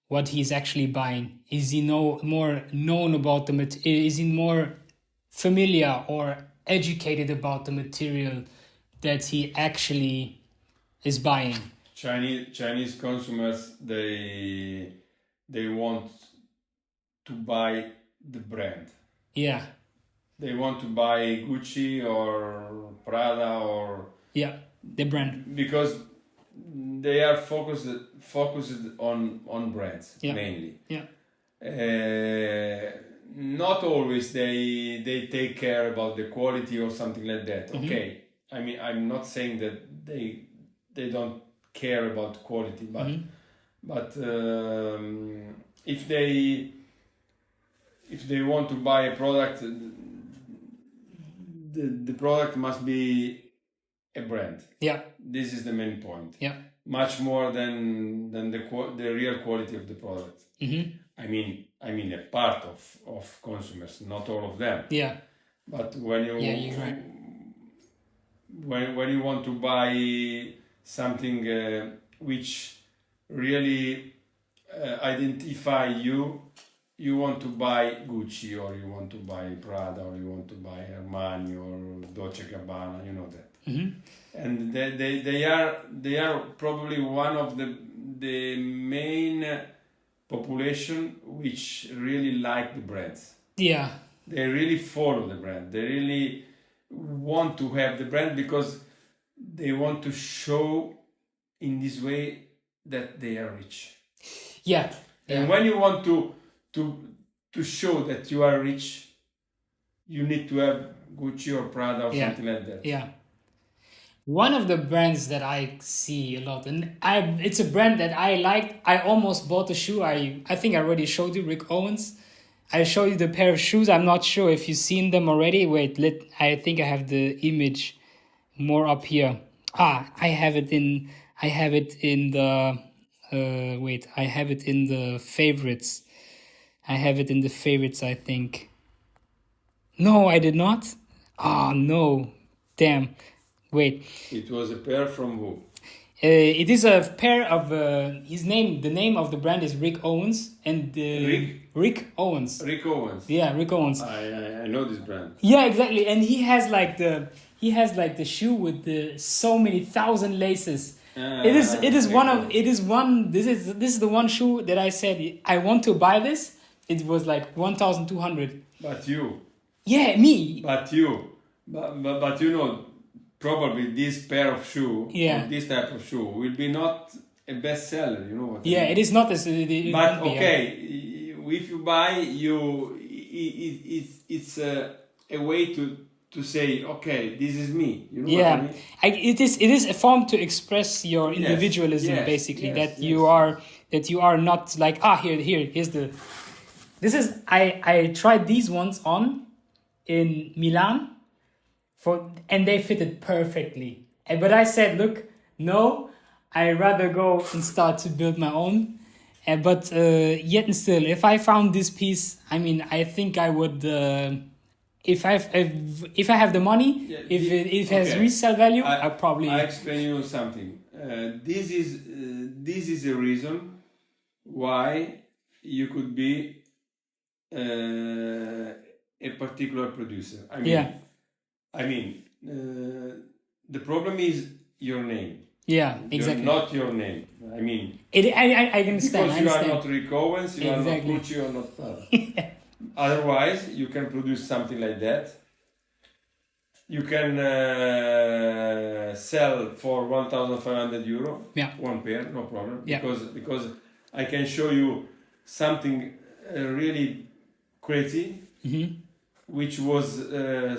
what he's actually buying? Is he more known about the material? Is he more familiar or educated about the material that he actually is buying? Chinese consumers, they want to buy the brand. Yeah. They want to buy Gucci or Prada or the brand, because they are focused on brands mainly. Yeah. Not always they take care about the quality or something like that. Okay, I mean, I'm not saying that they don't care about quality, but if they want to buy a product, the product must be a brand. Yeah. This is the main point. Yeah. Much more than the real quality of the product. I mean a part of consumers, not all of them. Yeah. But when you you're right. when you want to buy something which really identify you want to buy Gucci, or you want to buy Prada, or you want to buy Armani or Dolce Gabbana, you know that. And they are probably one of the main population which really like the brands. Yeah. They really follow the brand. They really want to have the brand because they want to show in this way that they are rich. Yeah. And when you want to show that you are rich, you need to have Gucci or Prada or something like that. Yeah. One of the brands that I see a lot, and it's a brand that I liked. I almost bought the shoe. I think I already showed you, Rick Owens. I showed you the pair of shoes. I'm not sure if you've seen them already. Wait, I think I have the image more up here. I have it in the favorites. I have it in the favorites, I think. No, I did not. No. Damn. Wait. It was a pair from who? It is a pair of the name of the brand is Rick Owens, and Rick Owens. Rick Owens. Yeah, Rick Owens. I know this brand. Yeah, exactly. And he has like the shoe with the so many thousand laces. This is the one shoe that I said I want to buy this. It was like 1,200. But you. Yeah, me. But you. But you know, probably this pair of shoe, or this type of shoe, will be not a bestseller. You know what? Yeah, I mean? It is not. But okay, if you buy, it's a way to say, okay, this is me. You know what I mean? It is a form to express your individualism, basically. You are not like here's the. This is I tried these ones on in Milan, and they fitted perfectly. But I said, look, no, I rather go and start to build my own. But yet and still, if I found this piece, I mean, I think I would. If I have the money, Yeah, if it has resale value, I probably. I explain you something. This is a reason why you could be a particular producer. I mean, the problem is your name. Yeah, exactly. Not your name. I mean, I understand. Because you are not Rick Owens, you are not Gucci, you are not Prada. Otherwise, you can produce something like that. You can sell for 1,500 euro, one pair, no problem. Because I can show you something really crazy, which was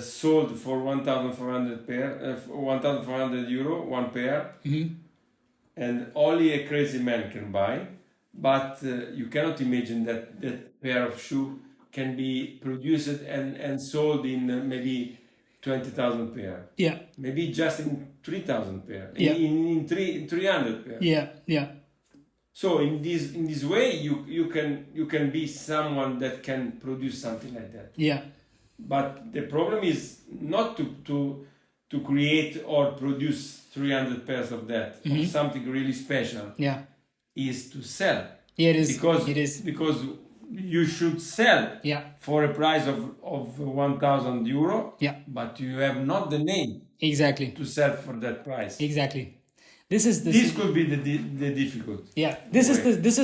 sold for 1,400 euro, one pair, and only a crazy man can buy. But you cannot imagine that that pair of shoe can be produced and sold in maybe 20,000 pair. Yeah. Maybe just in 3,000 pair. Yeah. In 300 pair. Yeah. Yeah. So in this way you can be someone that can produce something like that. Yeah. But the problem is not to create or produce 300 pairs of that, or something really special. Yeah. Is to sell. Yeah, it is. Because you should sell for a price of 1,000 euro. Yeah. But you have not the name. Exactly. To sell for that price. Exactly. This could be the difficult. Yeah. This is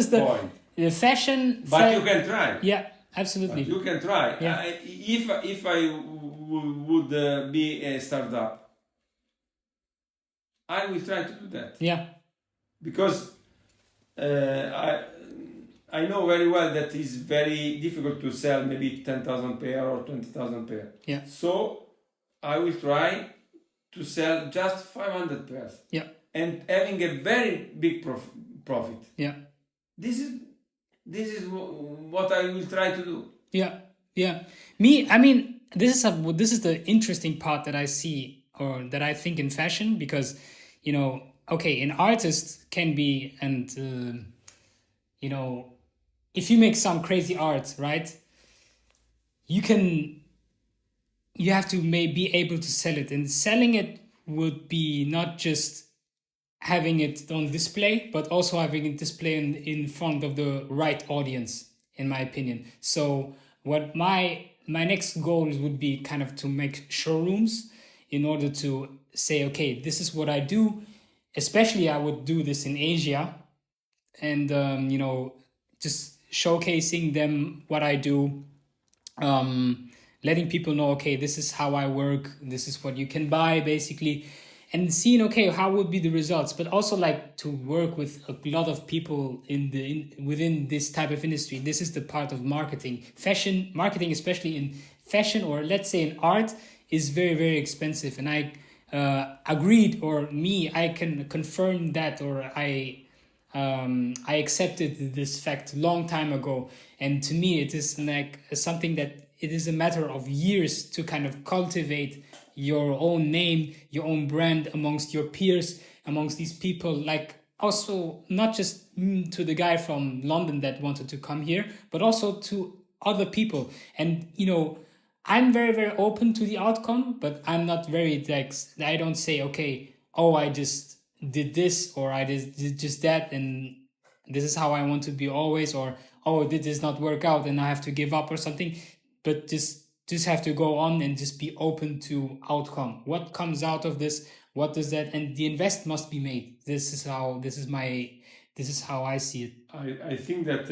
the point. The fashion. But you can try. Yeah. Absolutely. But you can try. Yeah. If I would be a startup, I will try to do that. Yeah. Because I know very well that it's very difficult to sell maybe 10,000 pair or 20,000 pair. Yeah. So I will try to sell just 500 pairs. Yeah. And having a very big profit. Yeah. This is what I will try to do. Yeah. Yeah. I mean, this is the interesting part that I see, or that I think in fashion, because, okay, an artist can be, and if you make some crazy art, right, you have to be able to sell it, and selling it would be not just having it on display, but also having it display in front of the right audience, in my opinion. So what my next goals would be kind of to make showrooms in order to say, okay, this is what I do. Especially I would do this in Asia, and just showcasing them what I do, letting people know, okay, this is how I work, this is what you can buy, basically, and seeing, okay, how would be the results. But also like to work with a lot of people within this type of industry. This is the part of marketing. Fashion marketing, especially in fashion, or let's say in art, is very, very expensive. And I I can confirm that, or I accepted this fact a long time ago. And to me, it is like something that it is a matter of years to kind of cultivate your own name, your own brand amongst your peers, amongst these people. Like also not just to the guy from London that wanted to come here, but also to other people. And, I'm very, very open to the outcome, but I'm not very I don't say, okay, I just did this, or I did just that, and this is how I want to be always, or did this not work out and I have to give up or something. But just have to go on and just be open to outcome. What comes out of this? What does that? And the invest must be made. This is how I see it. I think that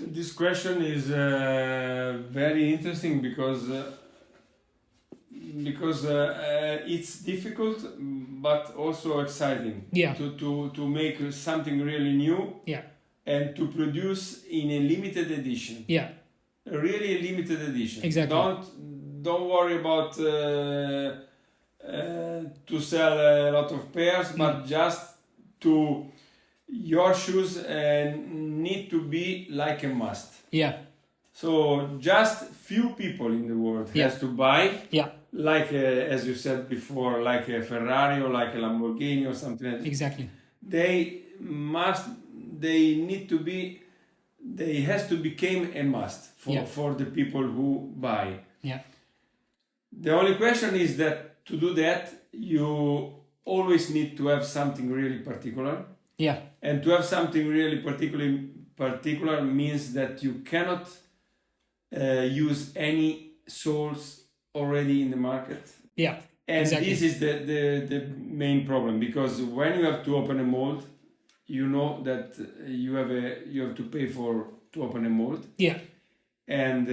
this question is very interesting because it's difficult but also exciting. Yeah. To make something really new. Yeah. And to produce in a limited edition. Yeah. Really a limited edition. Exactly. Don't worry about to sell a lot of pairs, but just your shoes need to be like a must. Yeah. So just few people in the world has to buy, like as you said before, like a Ferrari or like a Lamborghini or something like that. Exactly. They has to become a must for the people who buy. Yeah. The only question is that to do that, you always need to have something really particular. Yeah. And to have something really particular means that you cannot use any soles already in the market. Yeah. And this is the main problem, because when you have to open a mold, you know that you have to pay to open a mold. Yeah. And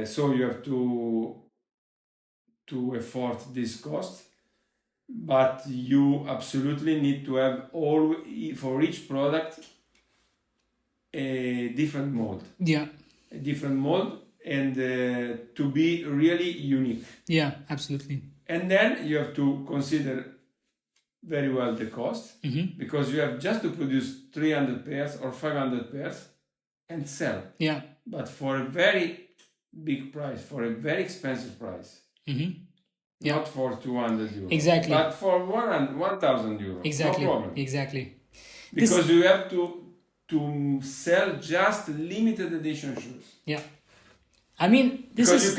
so you have to afford this cost, but you absolutely need to have for each product a different mold. Yeah. A different mold, and to be really unique. Yeah, absolutely. And then you have to consider very well the cost, because you have just to produce 300 pairs or 500 pairs and sell. Yeah. But for a very big price, for a very expensive price. Not for 200 euros. Exactly. But for 1,000 euros. Exactly. No problem. Exactly. Because you have to sell just limited edition shoes. Yeah. I mean, you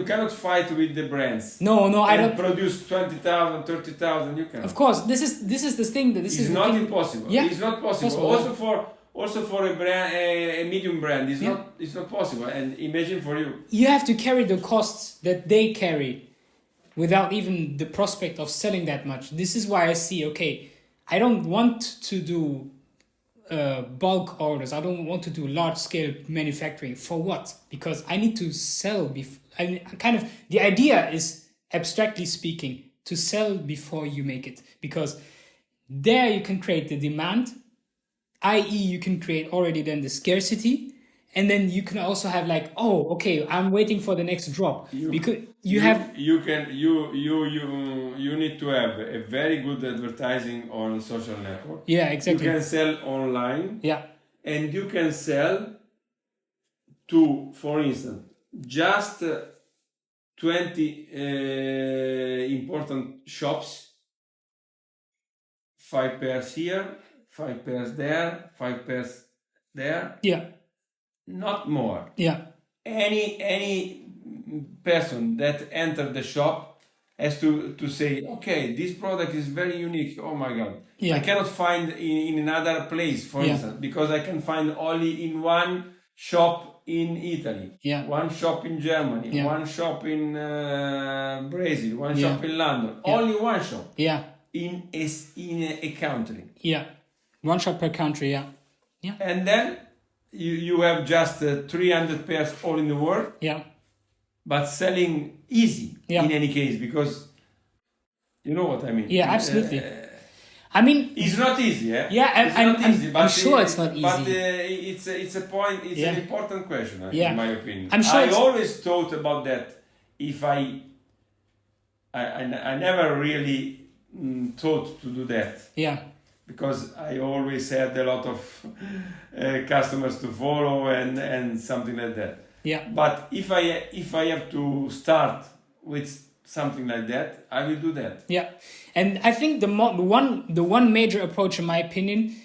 cannot fight with the brands. No, I don't produce 20,000, 30,000. You can. Of course, this is the thing that it's not impossible. Yeah. It's not possible. Also for a brand, a medium brand, it's not possible. And imagine for you. You have to carry the costs that they carry, without even the prospect of selling that much. This is why I see. Okay, I don't want to do bulk orders. I don't want to do large scale manufacturing. For what? Because I need to sell the idea is, abstractly speaking, to sell before you make it, because there you can create the demand, i.e. you can create already then the scarcity, and then you can also have like, oh, okay, I'm waiting for the next drop, because you need to have a very good advertising on social network. Yeah, exactly. You can sell online. Yeah. And you can sell to, for instance, just 20 important shops, 5 pairs here, 5 pairs there, 5 pairs there. Yeah. Not more. Yeah. Any person that enters the shop has to say, okay, this product is very unique. Oh my God. Yeah. I cannot find in another place, for instance, because I can find only in one shop in Italy, one shop in Germany, one shop in Brazil, one shop in London. Only one shop. Yeah. In a country. Yeah. One shop per country. Yeah. Yeah. And then you have just 300 pairs all in the world. Yeah. But selling easy in any case, because you know what I mean. Yeah, absolutely. I mean, it's not easy. Yeah, I'm sure it's not easy. But it's a point. It's an important question, in my opinion. I'm sure I always thought about that. If I never really thought to do that. Yeah. Because I always had a lot of customers to follow and something like that. Yeah. But if I have to start with something like that, I will do that. Yeah, and I think the one major approach, in my opinion,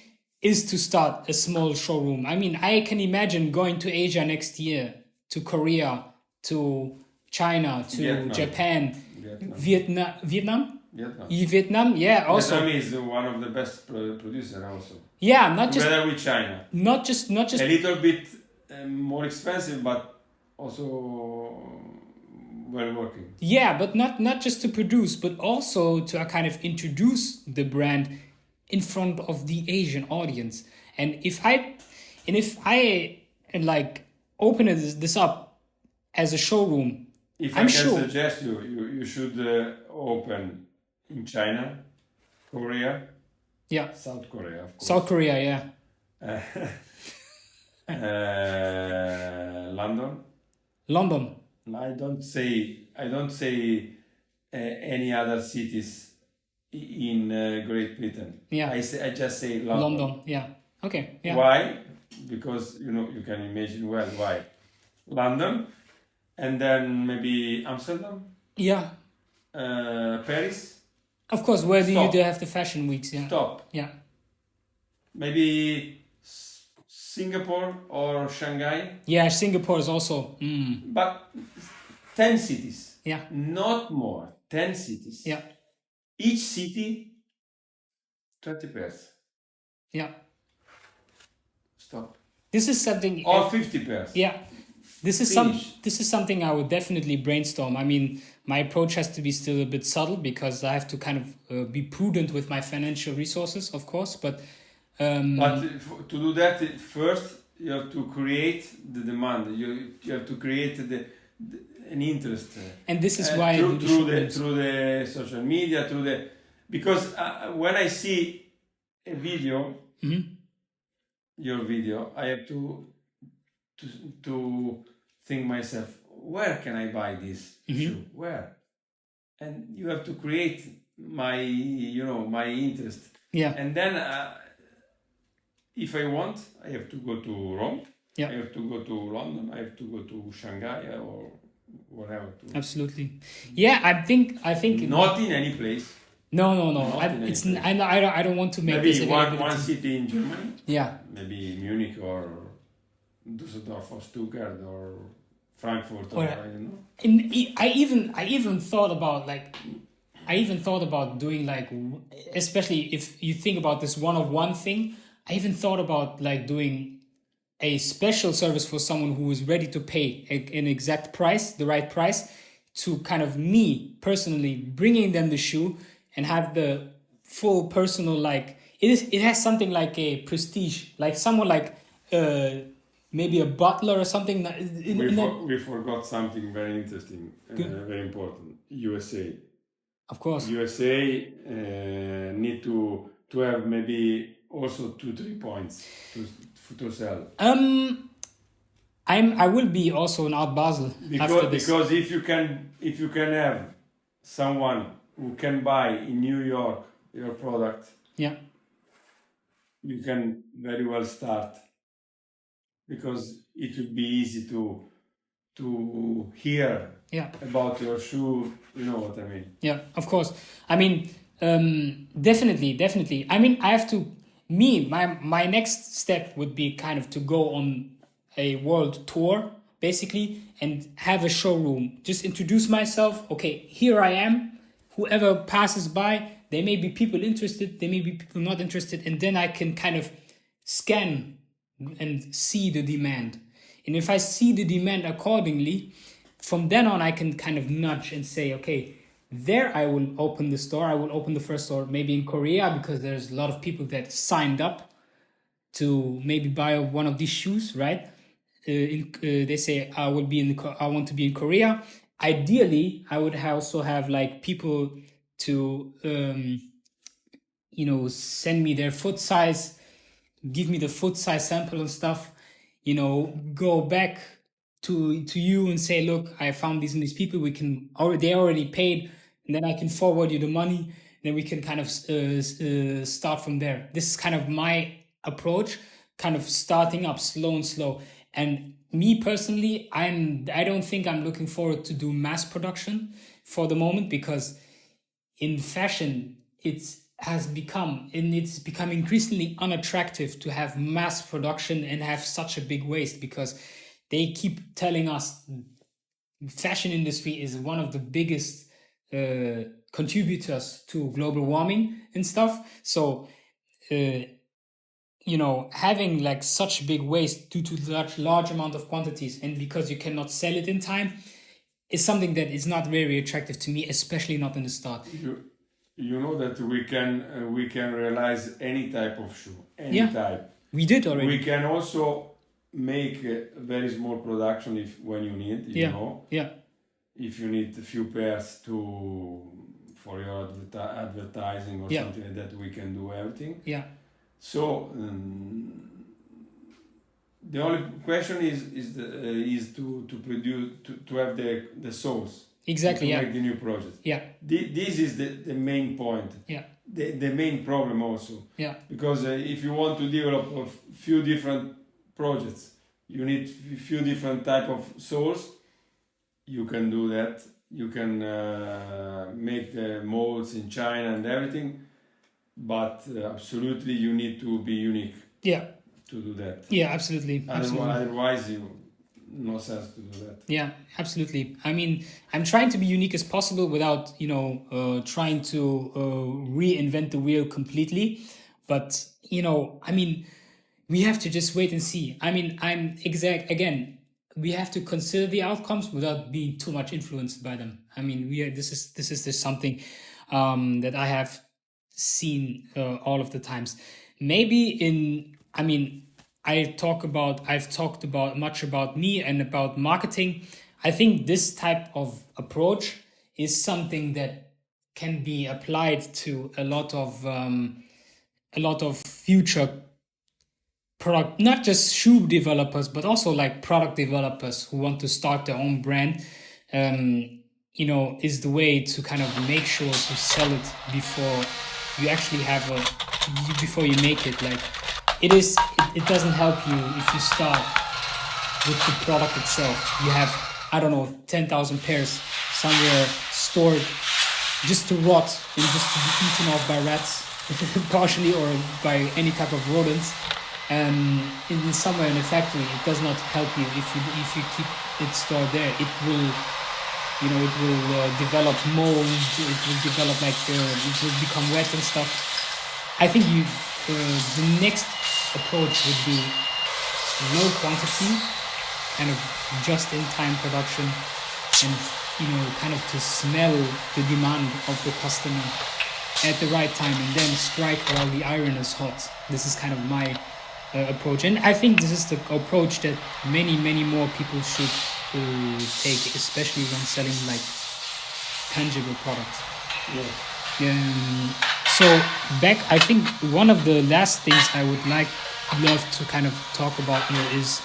is to start a small showroom. I mean, I can imagine going to Asia next year, to Korea, to China, to Japan, Vietnam. Yeah, also. Vietnam is one of the best producers also. Yeah, not just together with China. Not just a little bit more expensive, but also well working. Yeah, but not just to produce, but also to kind of introduce the brand in front of the Asian audience. And if I like open this up as a showroom, I'm sure suggest you should open in China, Korea, South Korea, of course. South Korea, yeah. London. I don't say any other cities in Great Britain. Yeah. I just say London. Yeah. Okay. Yeah. Why? Because you can imagine well why. London, and then maybe Amsterdam. Yeah. Paris. Of course, where do you have the fashion weeks? Yeah. Stop. Yeah. Maybe Singapore or Shanghai. Yeah, Singapore is also. But 10 cities. Yeah. Not more. 10 cities. Yeah. Each city, 20 pairs. Yeah. Stop. This is something. Or 50 pairs. Yeah. This is something I would definitely brainstorm. I mean, my approach has to be still a bit subtle because I have to kind of be prudent with my financial resources, of course. But to do that, first you have to create the demand. You have to create an interest. And this is why through the social media, because when I see a video, your video, I have to think myself, where can I buy this shoe? Where? And you have to create my interest. Yeah. And then if I want, I have to go to Rome. Yeah. I have to go to London. I have to go to Shanghai or whatever. Absolutely. Yeah, I think. Not in any place. No. I don't want to make maybe this one city in Germany. Yeah. Maybe Munich or Düsseldorf or Stuttgart or Frankfurt or I don't know. I even thought about doing like, especially if you think about this one-of-one thing, I even thought about like doing a special service for someone who is ready to pay an exact price, the right price, to kind of me personally bringing them the shoe and have the full personal, like it has something like a prestige, like someone like maybe a butler or something. We forgot something very interesting, very important. USA. Of course. USA need to have maybe also 2-3 points to sell. I will be also in Art Basel after this. Because if you can have someone who can buy in New York your product, yeah, you can very well start, because it would be easy to hear about your shoe. You know what I mean? Yeah, of course. I mean, definitely. I mean, I have to. My next step would be kind of to go on a world tour, basically, and have a showroom. Just introduce myself. Okay, here I am. Whoever passes by, there may be people interested, there may be people not interested, and then I can kind of scan and see the demand. And if I see the demand accordingly, from then on I can kind of nudge and say, okay, there I will open the store. I will open the first store maybe in Korea, because there's a lot of people that signed up to maybe buy one of these shoes, right? They say I want to be in Korea. Ideally, I would also have like people to send me their foot size, give me the foot size sample and stuff. Go back to you and say, look, I found these and these people. They already paid, and then I can forward you the money. Then we can kind of start from there. This is kind of my approach, kind of starting up slow. And me personally, I don't think I'm looking forward to do mass production for the moment, because in fashion it's become increasingly unattractive to have mass production and have such a big waste, because they keep telling us fashion industry is one of the biggest contributors to global warming and stuff. So having like such big waste due to large amount of quantities, and because you cannot sell it in time, is something that is not very attractive to me, especially not in the start. You know that we can realize any type of shoe, type. We did already. We can also make a very small production when you need. You know. Yeah. If you need a few pairs for your advertising or something like that, we can do everything. Yeah. So the only question is to produce to have the source. Exactly. To make the new project. Yeah. This is the main point. Yeah. The main problem also. Yeah. Because if you want to develop a few different projects, you need few different type of soles. You can do that. You can make the molds in China and everything, but absolutely you need to be unique. Yeah. To do that. Yeah, absolutely. Otherwise, no sense to do that. Yeah, absolutely. I mean, I'm trying to be unique as possible without, trying to reinvent the wheel completely. But, I mean, we have to just wait and see. I mean, again, we have to consider the outcomes without being too much influenced by them. I mean, this is just something that I have seen all of the times. Maybe I've talked about much about me and about marketing. I think this type of approach is something that can be applied to a lot of future product, not just shoe developers, but also like product developers who want to start their own brand. Is the way to kind of make sure to sell it before you actually before you make it. Like it doesn't help you if you start with the product itself. You have, 10,000 pairs somewhere stored just to rot and just to be eaten off by rats, partially, or by any type of rodents. In somewhere in a factory, it does not help you if you keep it stored there. It will develop mold. It will develop it will become wet and stuff. I think the next approach would be low quantity, kind of just-in-time production, and kind of to smell the demand of the customer at the right time, and then strike while the iron is hot. This is kind of my approach, and I think this is the approach that many more people should take, especially when selling like tangible products. Yeah. So I think one of the last things I would love to kind of talk about here is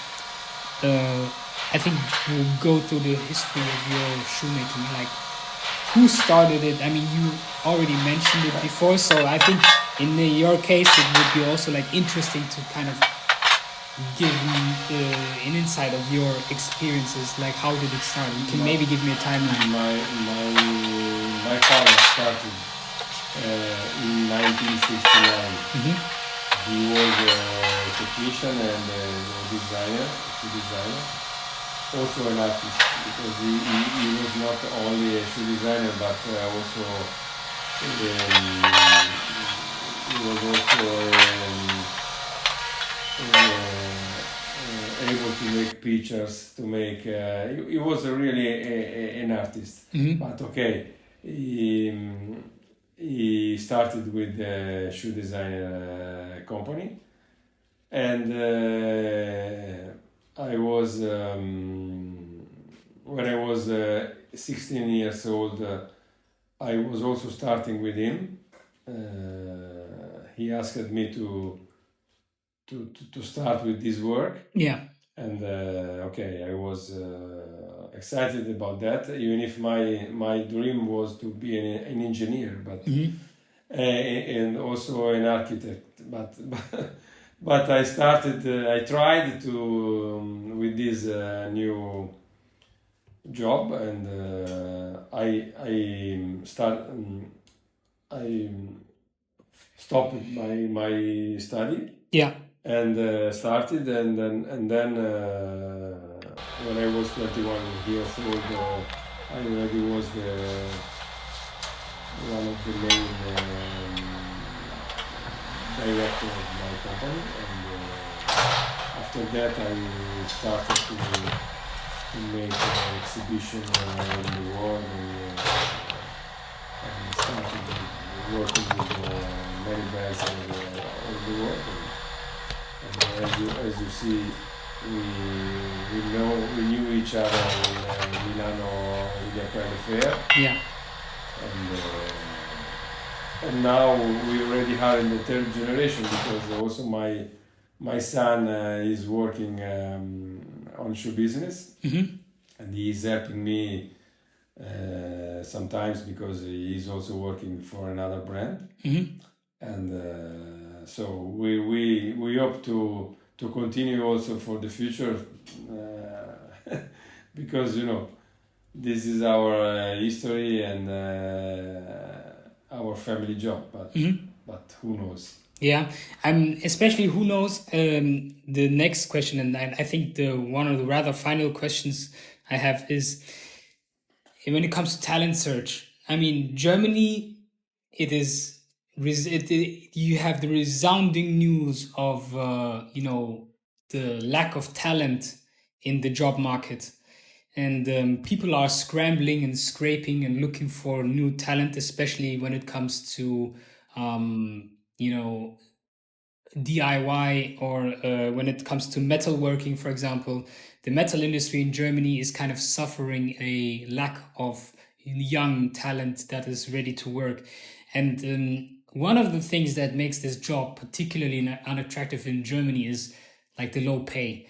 I think we'll go through the history of your shoemaking, like who started it. I mean, you already mentioned it before, so I think in your case it would be also like interesting to kind of give me an insight of your experiences, like how did it start? You can maybe give me a timeline. My father started in 1969. He was a technician and a designer, also an artist, because he was not only a shoe designer, but also he was also able to make pictures, to make he was really an artist. But okay, he started with the shoe designer company, and I was when I was 16 years old, I was also starting with him. He asked me to start with this work. Yeah. And okay, I was excited about that, even if my dream was to be an engineer, but and also an architect. But I tried to with this new job, and I stopped my study. Yeah. And started, and then when I was 21 years old, I already was one of the main director of my company, and after that I started to make an exhibition in the world, and started working with many brands all the world. As you see, we knew each other in Milano in the Italian Fair. Yeah. And now we already are in the third generation, because also my son is working on shoe business, and he is helping me sometimes, because he is also working for another brand. And so we hope to to continue also for the future, because this is our history and our family job, but who knows? Yeah, especially who knows. The next question, and I think the one of the rather final questions I have is, when it comes to talent search. I mean, Germany, it is you have the resounding news of the lack of talent in the job market, and people are scrambling and scraping and looking for new talent, especially when it comes to DIY, or when it comes to metalworking, for example. The metal industry in Germany is kind of suffering a lack of young talent that is ready to work. And one of the things that makes this job particularly unattractive in Germany is like the low pay,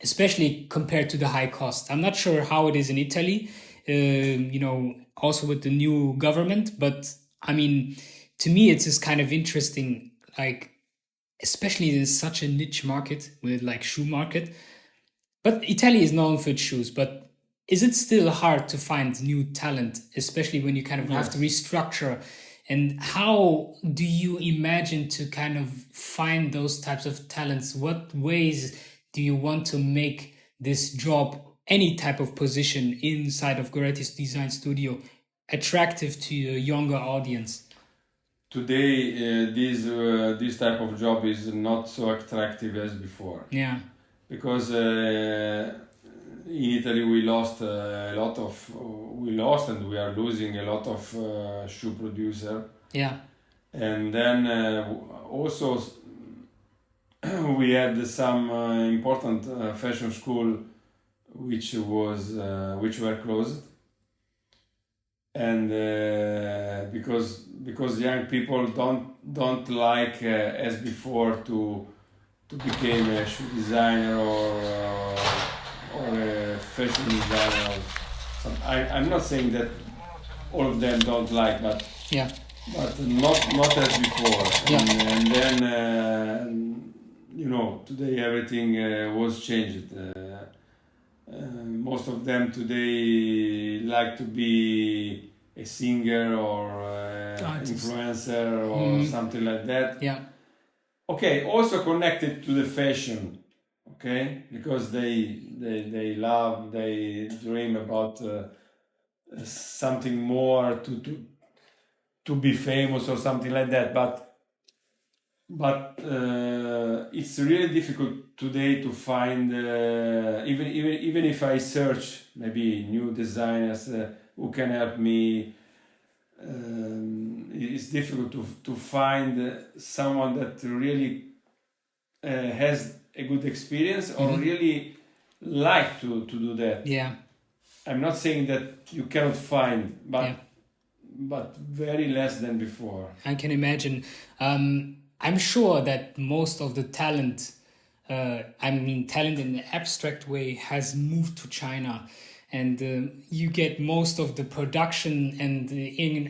especially compared to the high cost. I'm not sure how it is in Italy, also with the new government, but I mean, to me, it's just kind of interesting, like, especially in such a niche market with like shoe market. But Italy is known for its shoes, but is it still hard to find new talent, especially when you kind of have to restructure? And how do you imagine to kind of find those types of talents? What ways do you want to make this job, any type of position inside of Goretti's design studio, attractive to a younger audience? Today, this type of job is not so attractive as before. Yeah. Because in Italy we lost and we are losing a lot of shoe producer. Yeah. And then also we had some important fashion school which were closed. And because young people don't like as before to become a shoe designer or a fashion designer. I'm not saying that all of them don't like, but not as before. And then today everything was changed. Most of them today like to be a singer or influencer or something like that. Yeah. Okay, also connected to the fashion, okay, because they dream about something more to be famous or something like that. But it's really difficult today to find even if I search maybe new designers who can help me. It's difficult to find someone that really has a good experience or really like to do that. Yeah. I'm not saying that you cannot find, but very less than before. I can imagine. I'm sure that most of the talent, talent in an abstract way, has moved to China. And you get most of the production and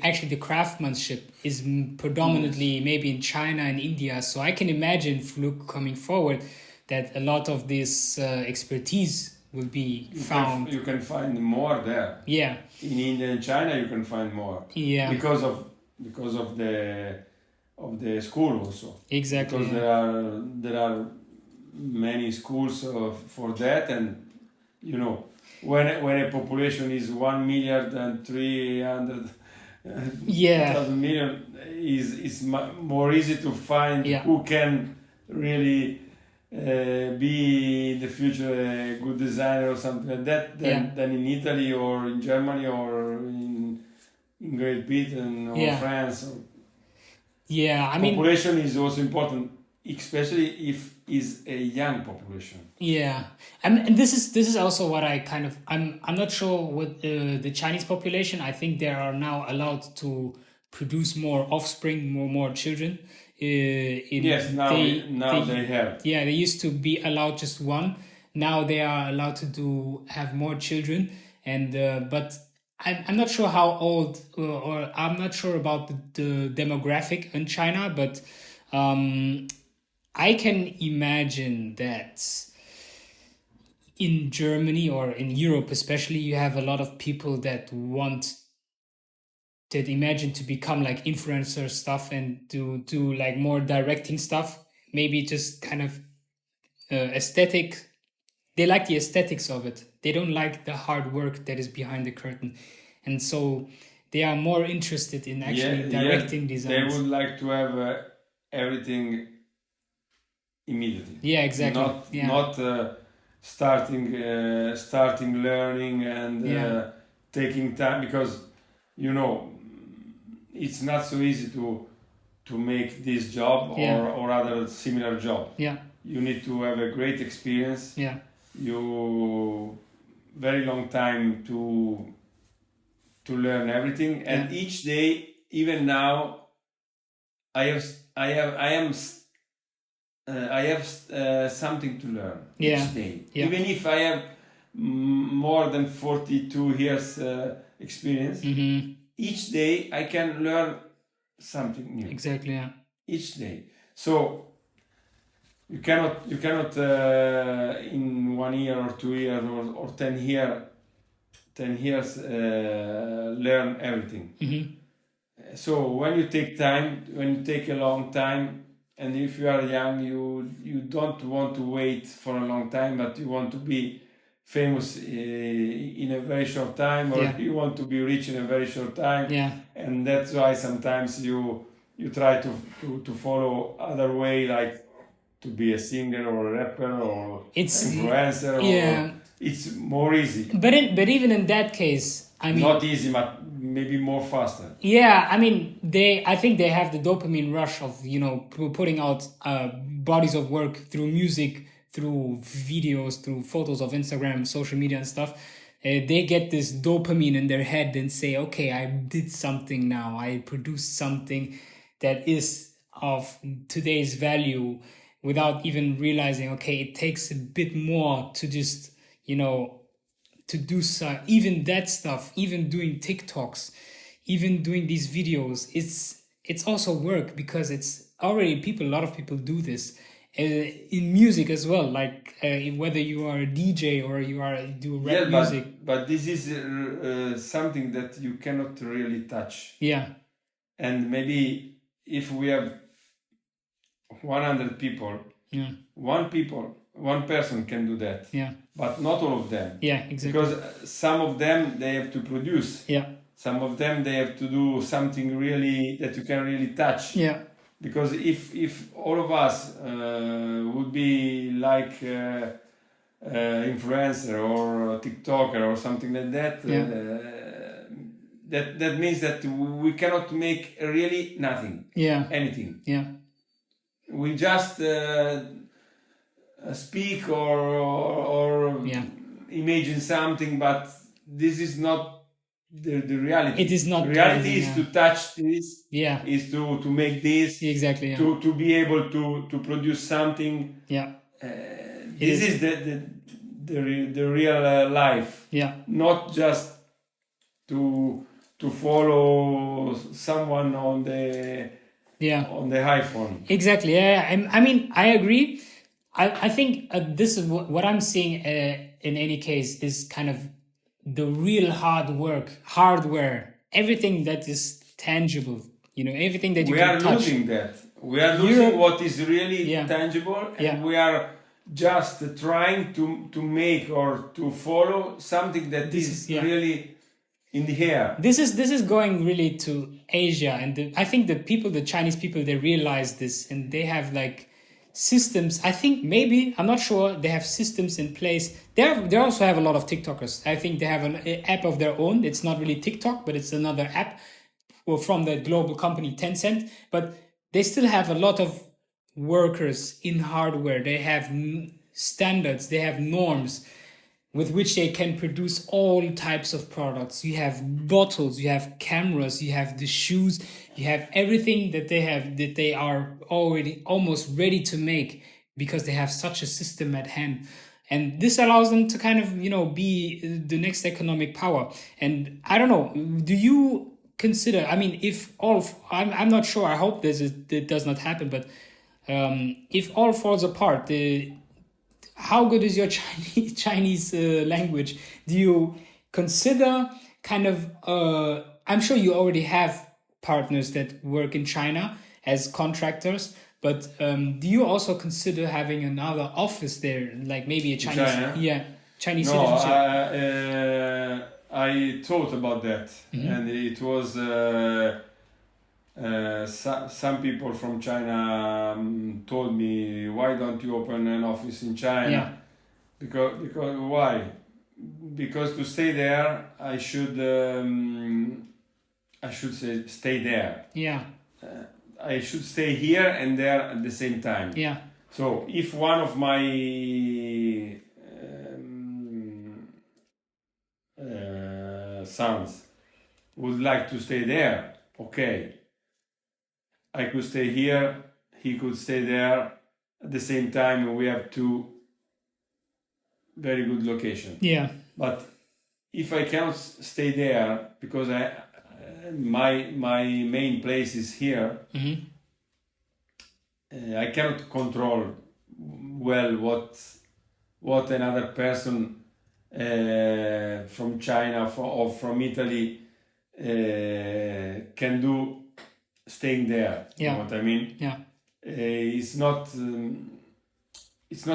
actually the craftsmanship is predominantly maybe in China and India. So I can imagine, coming forward, that a lot of this expertise will be found. You can find more there. Yeah. In India and China, you can find more. Yeah. Because of the school also. Exactly. Because there are many schools for that, and when a population is 1,300,000 is more easy to find who can really be in the future a good designer or something like that than in Italy or in Germany or in Great Britain or France. Population is also important, especially if is a young population. Yeah, and this is also what I kind of I'm not sure with the Chinese population. I think they are now allowed to produce more offspring, more children. Now they have. Yeah, they used to be allowed just one. Now they are allowed to have more children, and but I'm not sure how old or I'm not sure about the demographic in China, but I can imagine that in Germany or in Europe especially, you have a lot of people that imagine to become like influencer stuff and do like more directing stuff, maybe just kind of aesthetic. They like the aesthetics of it. They don't like the hard work that is behind the curtain, and so they are more interested in actually directing designs. They would like to have everything immediately. Yeah, exactly. Not starting learning and taking time, because it's not so easy to make this job or other similar job. Yeah. You need to have a great experience. Yeah. You very long time to learn everything, and each day, even now, I have something to learn each day. Yeah. Even if I have more than 42 years experience, each day I can learn something new. Exactly. Yeah. Each day. So you cannot in 1 year or 2 years or 10 years learn everything. So when you take time, when you take a long time, and if you are young, you don't want to wait for a long time, but you want to be famous in a very short time, or you want to be rich in a very short time. Yeah. And that's why sometimes you try to follow other way, like to be a singer or a rapper or influencer. Or it's more easy. But even in that case, I mean, not easy, but maybe more faster. Yeah, I mean, I think they have the dopamine rush of putting out bodies of work through music, through videos, through photos of Instagram, social media and stuff. They get this dopamine in their head and say, okay, I did something now. I produced something that is of today's value, without even realizing, okay, it takes a bit more to just, to do so, even that stuff, even doing TikToks, even doing these videos, it's also work, because it's already a lot of people do this in music as well, like whether you are a DJ or you do rap music. But this is something that you cannot really touch. Yeah. And maybe if we have 100 people, one person can do that. Yeah. But not all of them. Yeah, exactly. Because some of them, they have to produce. Yeah. Some of them, they have to do something really that you can really touch. Yeah. Because if all of us would be like influencer or TikToker or something like that, that means that we cannot make really nothing. Yeah. Anything. Yeah. We just speak or imagine something, but this is not the reality. It is not. The reality is to touch this. Yeah. Is to make this. Exactly. Yeah. To be able to produce something. Yeah. This is the real life. Yeah. Not just to follow someone on the iPhone. Exactly. Yeah. I mean, I agree. I think this is what I'm seeing in any case is kind of the real hard work, hardware, everything that is tangible, everything that you can touch. We are losing that. We are losing what is really tangible, and we are just trying to make or to follow something that is really in the air. This is going really to Asia, and I think the Chinese people, they realize this, and they have like systems. I think maybe, I'm not sure, they have systems in place. They also have a lot of TikTokers. I think they have an app of their own. It's not really TikTok, but it's another app from the global company Tencent. But they still have a lot of workers in hardware. They have standards, they have norms with which they can produce all types of products. You have bottles, you have cameras, you have the shoes, you have everything that they are already almost ready to make, because they have such a system at hand. And this allows them to kind of, be the next economic power. And I don't know, do you consider, I mean, I'm not sure, I hope it does not happen, but if all falls apart, how good is your Chinese language? Do you consider kind of? I'm sure you already have partners that work in China as contractors, but do you also consider having another office there, like maybe a Chinese? China? Yeah, Chinese No, citizenship. I thought about that, and it was some people from China told me, why don't you open an office in China? Yeah. Because why? Because to stay there, I should say stay there. Yeah. I should stay here and there at the same time. Yeah. So if one of my sons would like to stay there, okay. I could stay here, he could stay there at the same time. We have two very good locations. Yeah. But if I cannot stay there because my main place is here, I cannot control well what another person from China or from Italy can do staying there. Yeah. You know what I mean? Yeah. It's not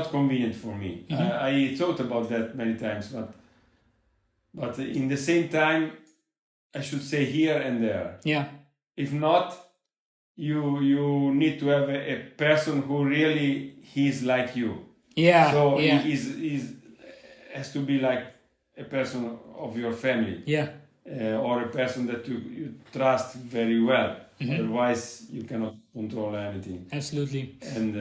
convenient for me. I thought about that many times, but in the same time, I should say here and there. Yeah. If not, you need to have a person who really is like you. Yeah. So yeah. he has to be like a person of your family. Yeah. Or a person that you trust very well. Otherwise, you cannot control anything. Absolutely. And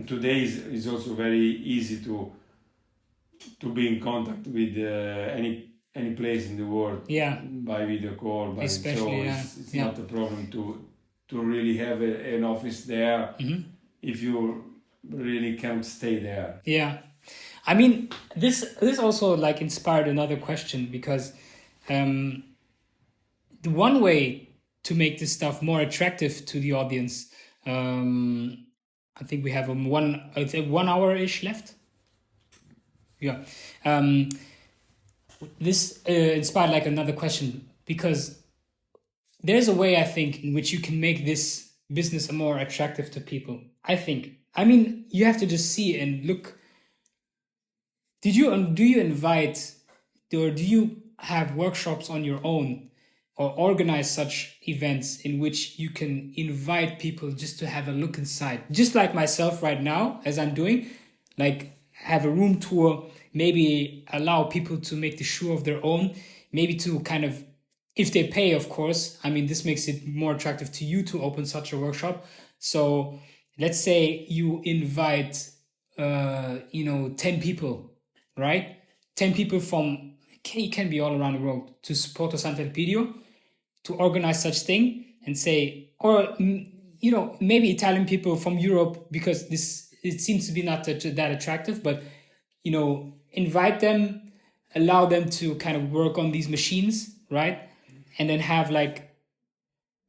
today is also very easy to be in contact with any place in the world. Yeah. By video call. Especially, it's not a problem to really have an office there if you really can't stay there. Yeah. I mean, this also like inspired another question, because the one way to make this stuff more attractive to the audience, I think we have 1 hour-ish left. Yeah. This inspired like another question, because there's a way, I think, in which you can make this business more attractive to people. I think. I mean, you have to just see and look. Do you invite, or do you have workshops on your own, or organize such events in which you can invite people just to have a look inside? Just like myself right now, as I'm doing, like have a room tour, maybe allow people to make the shoe of their own, maybe to kind of, if they pay, of course. I mean, this makes it more attractive to you to open such a workshop. So let's say you invite, 10 people, right? 10 people from, it can be all around the world, to Porto St Elpidio to organize such thing, and say, or, maybe Italian people from Europe, because it seems to be not that attractive, but, invite them, allow them to kind of work on these machines, right? And then have like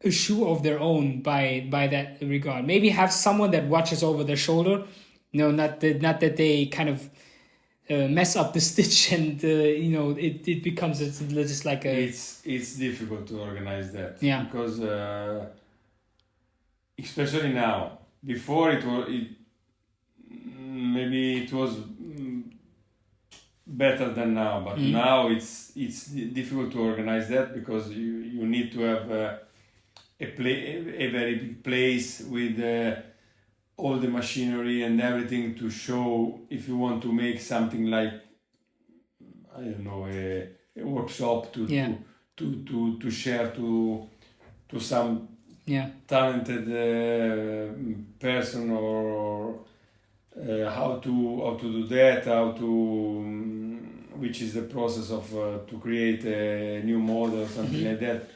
a shoe of their own by that regard. Maybe have someone that watches over their shoulder, not that they kind of mess up the stitch and it becomes just like a. It's difficult to organize that. Yeah. Because especially now. Before it was better than now, but now it's difficult to organize that, because you need to have a very big place with all the machinery and everything to show. If you want to make something like, I don't know, a workshop to share to some talented person, or how to do that, which is the process of to create a new model, something like that.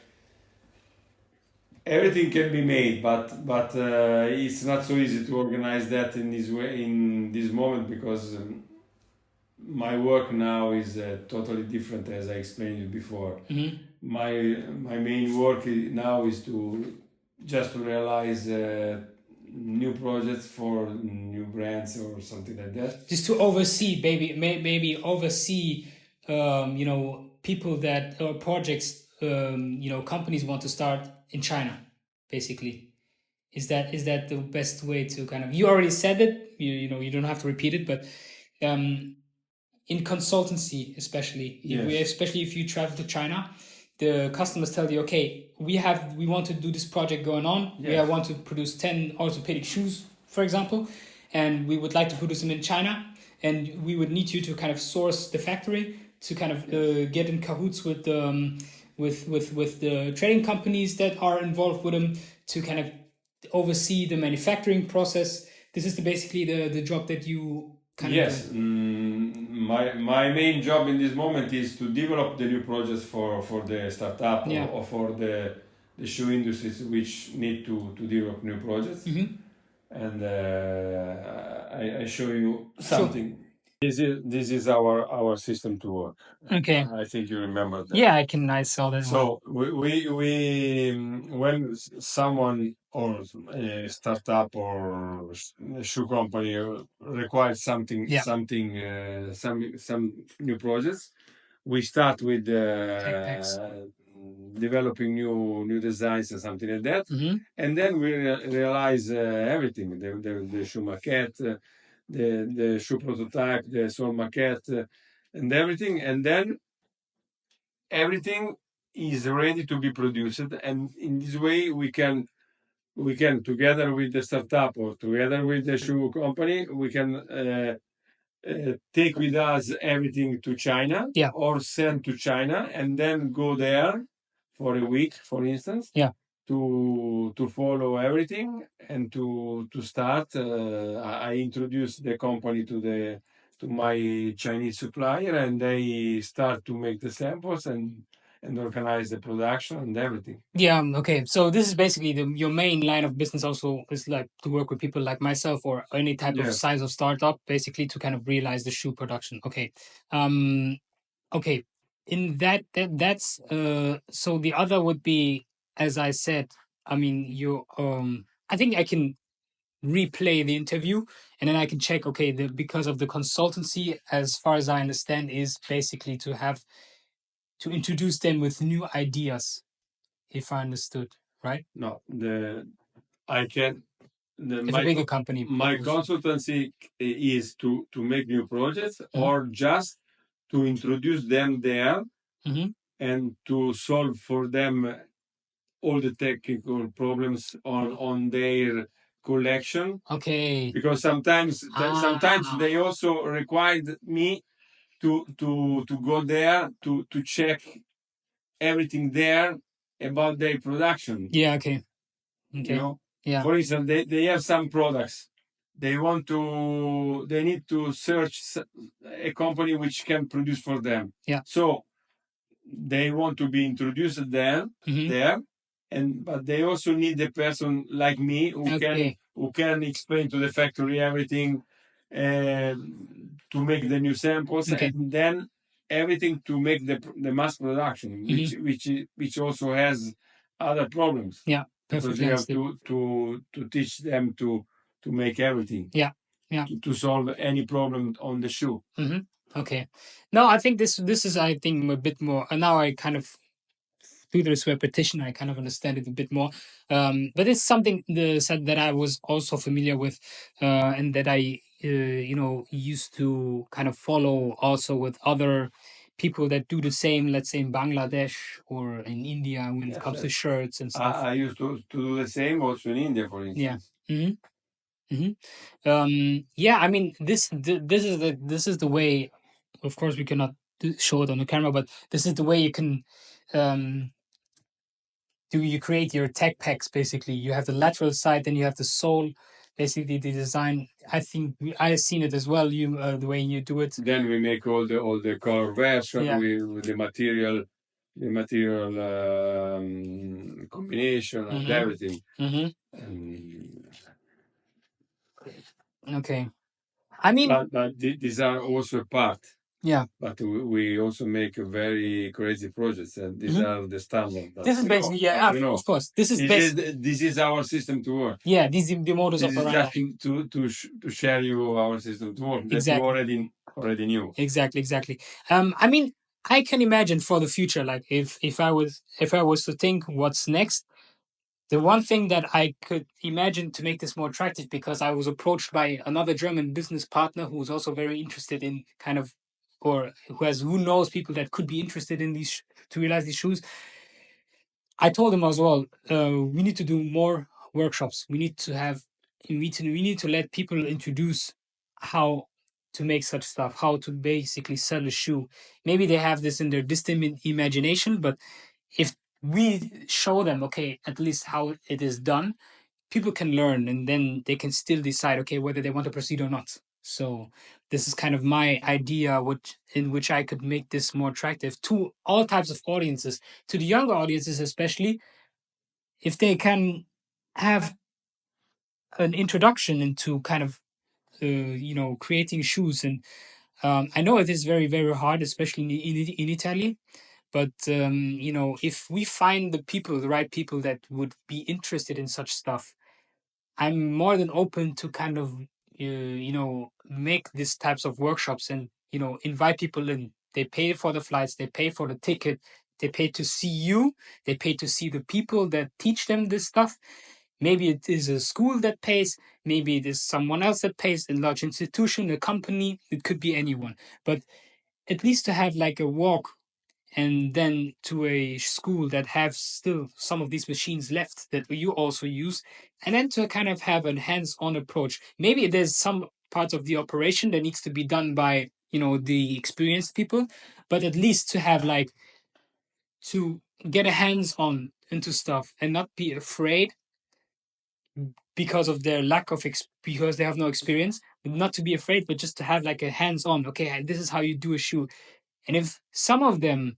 Everything can be made, but it's not so easy to organize that in this way, in this moment, because my work now is totally different, as I explained you before. My main work now is to realize new projects for new brands or something like that. Just to oversee, maybe oversee, people that or projects, companies want to start in China, basically. Is that the best way to kind of? You already said it. You don't have to repeat it, but in consultancy, especially, Yes. especially if you travel to China, the customers tell you, okay, we want to do this project going on. Yes. We want to produce 10 orthopedic shoes, for example, and we would like to produce them in China, and we would need you to kind of source the factory to kind of get in cahoots with the trading companies that are involved with them to kind of oversee the manufacturing process. This is basically the job that you kind Yes, of. my main job in this moment is to develop the new projects for the startup Yeah. or for the shoe industries which need to develop new projects. And I show you something. This is our system to work. Okay. I think you remember that. Yeah, I saw that one. So we when someone or a startup or shoe company requires something Yeah. some new projects, we start with Backpacks. developing new designs and something like that, and then we realize everything: the shoe maquette, the shoe prototype, the sole maquette, and everything, and then everything is ready to be produced, and in this way we can together with the startup or together with the shoe company we can take with us everything to China. Yeah. Or send to China and then go there for a week, for instance. Yeah. To follow everything and to start. I introduced the company to my Chinese supplier, and they start to make the samples and organize the production and everything. Yeah. Okay. So this is basically your main line of business. Also, is like to work with people like myself or any type of Yes. size of startup, basically to kind of realize the shoe production. Okay. Okay. In that's so the other would be, as I said. I mean, you. I think I can replay the interview and then I can check. Okay, because of the consultancy, as far as I understand, is basically to introduce them with new ideas, if I understood right. No, I can. It's a bigger company. My consultancy is to make new projects or just to introduce them there and to solve for them all the technical problems on their collection. Okay. Because sometimes they also required me to go there to check everything there about their production. Yeah. Okay. Yeah. For instance, they have some products. They need to search a company which can produce for them. Yeah. So they want to be introduced there, but they also need a person like me who can explain to the factory everything, to make the new samples, and then everything to make the mass production, which also has other problems. Yeah. Because you have to teach them to make everything. Yeah. Yeah. To solve any problem on the shoe. Okay. No, I think this is, I think, a bit more. And now I kind of, through this repetition, I kind of understand it a bit more. But it's something that I was also familiar with, and that I used to kind of follow also with other people that do the same, let's say in Bangladesh or in India when it comes to shirts and stuff. I used to do the same also in India, for instance. Yeah. Yeah, I mean, this is the way. Of course, we cannot show it on the camera, but this is the way you can you create your tech packs. Basically, you have the lateral side, then you have the sole. Basically, the design. I think I've seen it as well. The way you do it. Then we make all the color version with the material combination and everything. Okay. I mean, but these are also a part. Yeah. But we also make very crazy projects, and these are the standard. This is basically, of course. This is this is our system to work. Yeah, this is the modus This is operandi. just to share you our system to work that you already knew. Exactly. I mean, I can imagine for the future, like if I was to think what's next, the one thing that I could imagine to make this more attractive, because I was approached by another German business partner who was also very interested in kind of, or who knows people that could be interested in these to realize these shoes. I told him as well, we need to do more workshops. We need to let people introduce how to make such stuff, how to basically sell a shoe. Maybe they have this in their distant imagination, but if we show them, okay, at least how it is done, people can learn, and then they can still decide, okay, whether they want to proceed or not. So this is kind of my idea, in which I could make this more attractive to all types of audiences, to the younger audiences especially, if they can have an introduction into kind of creating shoes. And I know it is very very hard, especially in Italy. But if we find the right people that would be interested in such stuff, I'm more than open to kind of make these types of workshops, and invite people in. They pay for the flights, they pay for the ticket, they pay to see you, they pay to see the people that teach them this stuff. Maybe it is a school that pays, maybe it is someone else that pays, a large institution, a company, it could be anyone. But at least to have like a walk, and then to a school that have still some of these machines left that you also use, and then to kind of have a hands-on approach. Maybe there's some parts of the operation that needs to be done by the experienced people, but at least to have like to get a hands-on into stuff and not be afraid because of their lack of because they have no experience, not to be afraid, but just to have like a hands-on, okay, this is how you do a shoe. And if some of them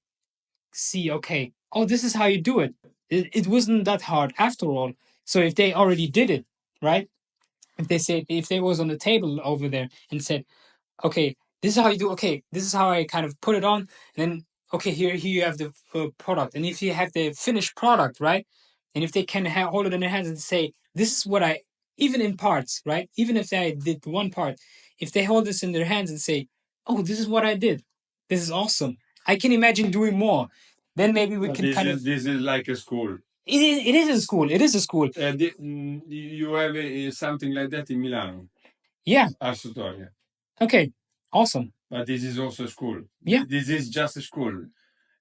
see, okay, oh, this is how you do it. It wasn't that hard after all. So if they already did it, right? If they was on the table over there and said, okay, this is how you do. Okay, this is how I kind of put it on. And then, okay, here you have the product. And if you have the finished product, right? And if they can hold it in their hands and say, this is what I, even in parts, right? Even if I did one part, if they hold this in their hands and say, oh, this is what I did. This is awesome. I can imagine doing more. Then maybe we can This is like a school. It is a school. It is a school. You have something like that in Milano. Yeah. Assolutely. Okay. Awesome. But this is also a school. Yeah. This is just a school,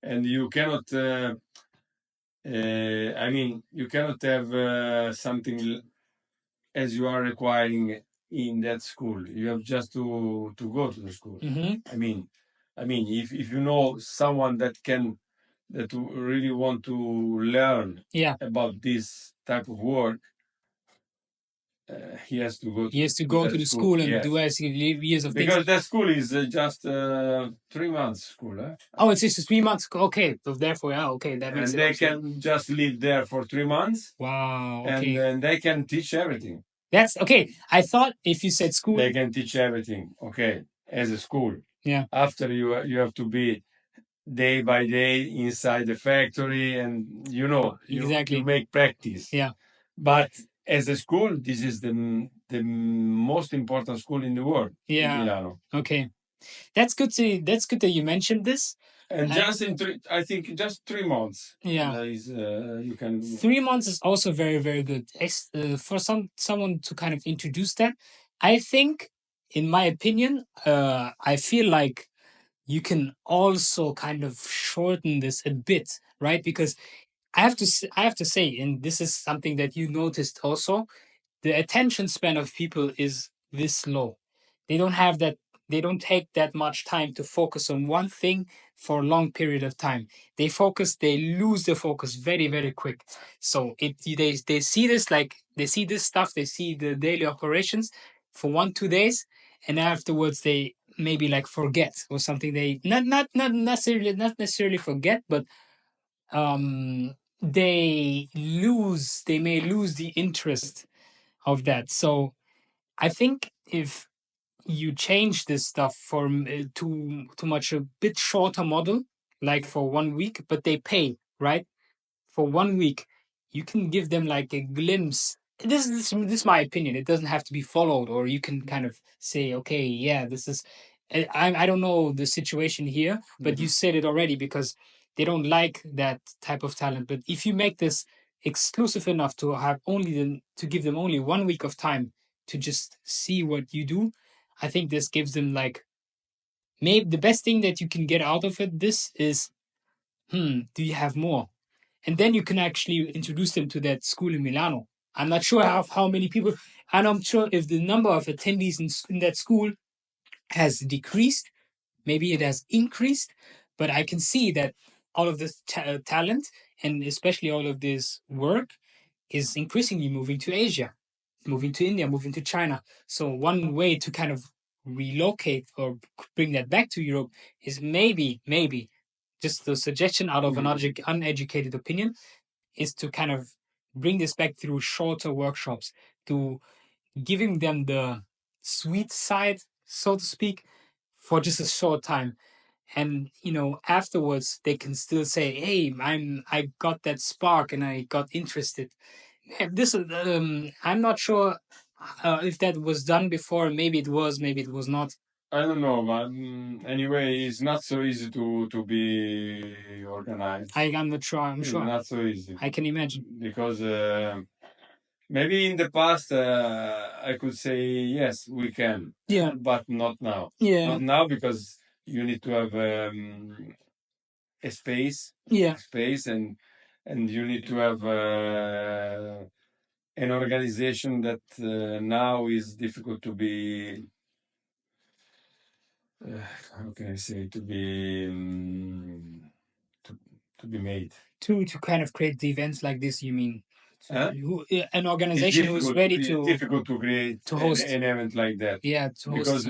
and you cannot. You cannot have something as you are requiring in that school. You have just to go to the school. I mean, if you know someone that really want to learn about this type of work, he has to go. He has to go to the school and do years of things. Because that school is just 3 months school. Oh, it's just 3 months. Okay, so therefore, okay, that makes sense. And they can just live there for 3 months. Wow. Okay. And then they can teach everything. That's okay. I thought if you said school, they can teach everything. Okay, as a school. Yeah. After you have to be day by day inside the factory, and exactly you make practice. Yeah. But as a school, this is the most important school in the world. Yeah. In Milano. Okay. That's good that you mentioned this. And just I think just 3 months. Yeah. You can. 3 months is also very, very good. For someone to kind of introduce that, I think, in my opinion, I feel like you can also kind of shorten this a bit, right? Because I have to say, and this is something that you noticed also, the attention span of people is this low. They don't have that. They don't take that much time to focus on one thing for a long period of time. They lose the focus very, very quick. So they see this, like they see this stuff, they see the daily operations for 1-2 days, and afterwards they maybe like forget or something. They not necessarily forget, but they may lose the interest of that. So I think if you change this stuff from to much a bit shorter model, like for 1 week, but they pay, right? For 1 week, you can give them like a glimpse. This is my opinion. It doesn't have to be followed, or you can kind of say, okay, yeah, this is. I don't know the situation here, but you said it already because they don't like that type of talent. But if you make this exclusive enough to have only to give them only 1 week of time to just see what you do, I think this gives them like maybe the best thing that you can get out of it. This is, do you have more? And then you can actually introduce them to that school in Milano. I'm not sure how many people, and I'm sure if the number of attendees in that school has decreased, maybe it has increased, but I can see that all of this talent and especially all of this work is increasingly moving to Asia, moving to India, moving to China. So one way to kind of relocate or bring that back to Europe is maybe just the suggestion out of an uneducated opinion is to kind of bring this back through shorter workshops, to giving them the sweet side, so to speak, for just a short time. And afterwards they can still say, hey, I got that spark and I got interested. This I'm not sure if that was done before. Maybe it was, maybe it was not. I don't know, but anyway, it's not so easy to be organized. I'm not sure. I'm sure. Not so easy. I can imagine. Because maybe in the past I could say yes, we can. Yeah. But not now. Yeah. Not now because you need to have a space. Yeah. Space and you need to have an organization that now is difficult to be. How can I say, to be to be made, to kind of create the events like this, you mean? An organization who's ready to difficult to create to host an event like that. Yeah, to host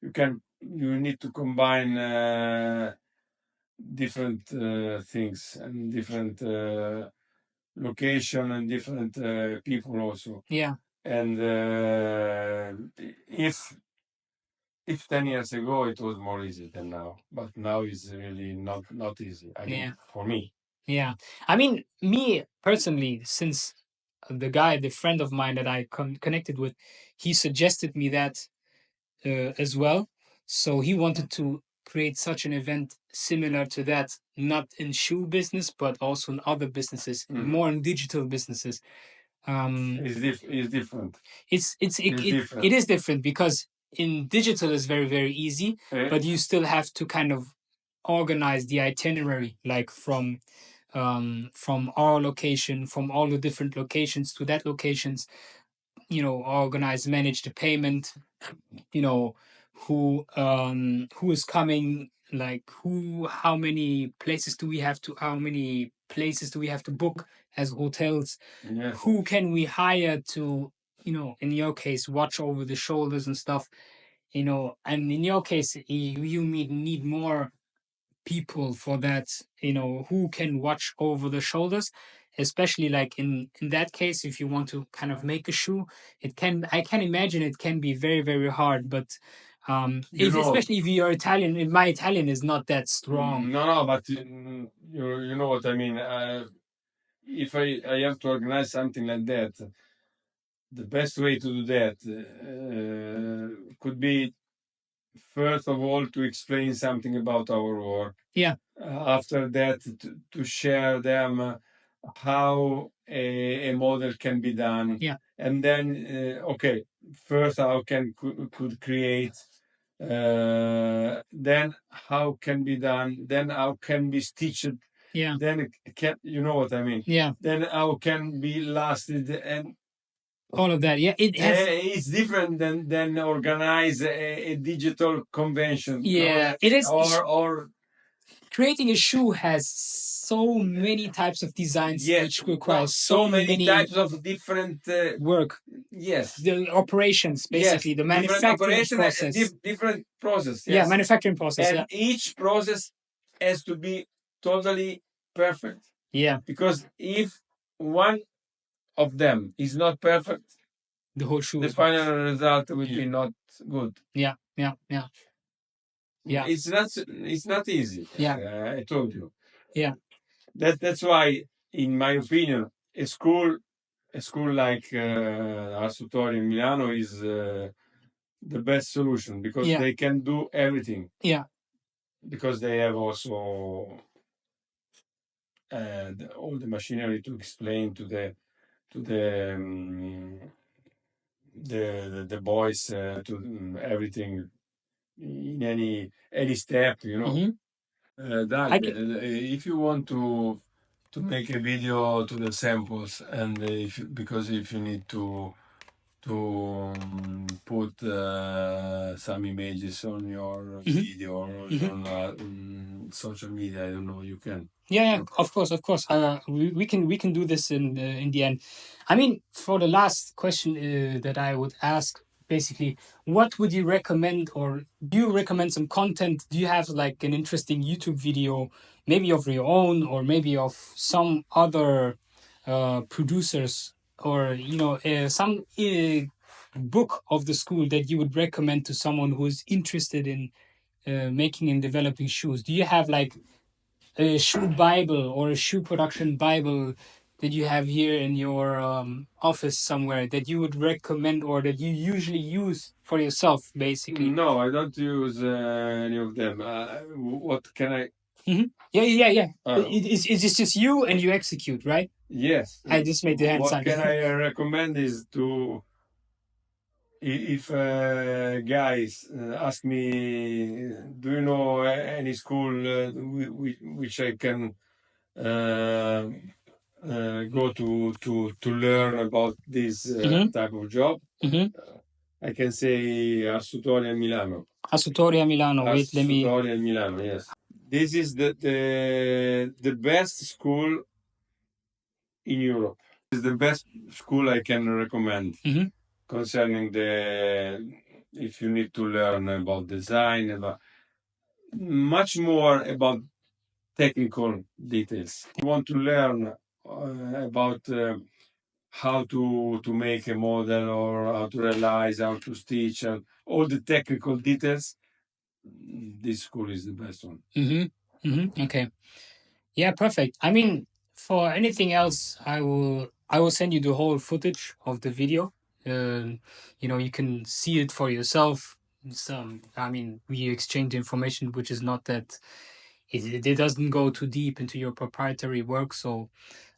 Because you need to combine different things and different location and different people also. Yeah. And if 10 years ago it was more easy than now, but now it's really not easy. I mean, for me. Yeah. I mean, me personally, since the friend of mine that I connected with, he suggested me that as well. So he wanted to create such an event similar to that, not in shoe business, but also in other businesses, more in digital businesses. It's different. It is different because in digital is very, very easy, but you still have to kind of organize the itinerary, like from our location, from all the different locations to that locations, organize, manage the payment, who is coming, like how many places do we have to book as hotels? Yes. Who can we hire to, in your case, watch over the shoulders and stuff, and in your case, you need more people for that, who can watch over the shoulders, especially like in that case, if you want to kind of make a shoe, I can imagine it can be very, very hard, but especially if you're Italian. My Italian is not that strong. No, but you know what I mean. If I have to organize something like that, the best way to do that could be, first of all, to explain something about our work. Yeah. After that, to share them how a model can be done. Yeah. And then, okay, first how could create, then how can be done, then how can be stitched. Yeah. Then you know what I mean. Yeah. Then how can be lasted and all of that. Yeah, it's different than organize a digital convention. Yeah, it is. Or creating a shoe has so many types of designs, which requires so many types of different work. Yes, the operations, basically, the manufacturing process. Different process. Yes. Yeah, manufacturing process. And each process has to be totally perfect. Yeah. Because if one of them is not perfect, the whole shoe. The final result will be not good. Yeah. It's not easy. Yeah. I told you. Yeah. That's why, in my opinion, a school like Ars Tutoria in Milano is the best solution, because they can do everything. Yeah. Because they have also all the machinery to explain to the boys to everything in any step, you know. If you want to make a video to the samples, and because if you need to put some images on your video or on social media, I don't know, you can. Yeah, of course. We can do this in the end. I mean, for the last question that I would ask, basically, what would you recommend, or do you recommend some content? Do you have like an interesting YouTube video, maybe of your own, or maybe of some other producers, or some book of the school that you would recommend to someone who is interested in making and developing shoes? Do you have like a shoe Bible or a shoe production Bible that you have here in your office somewhere that you would recommend, or that you usually use for yourself, basically? No, I don't use any of them. What can I? Yeah. It's just you and you execute, right? Yes. I just made the hand sign. What can I recommend is to, if guys ask me, do you know any school which I can go to learn about this type of job? I can say Ars Tutoria Milano. Ars Tutoria Milano. Ars Tutoria Milano, yes. This is the best school in Europe. It's the best school I can recommend concerning if you need to learn about design, about much more about technical details. You want to learn about how to make a model, or how to realize, how to stitch, and all the technical details. This school is the best one. Okay. Yeah, perfect. I mean, for anything else, I will send you the whole footage of the video. You can see it for yourself. I mean, we exchange information, which is not that it doesn't go too deep into your proprietary work. So,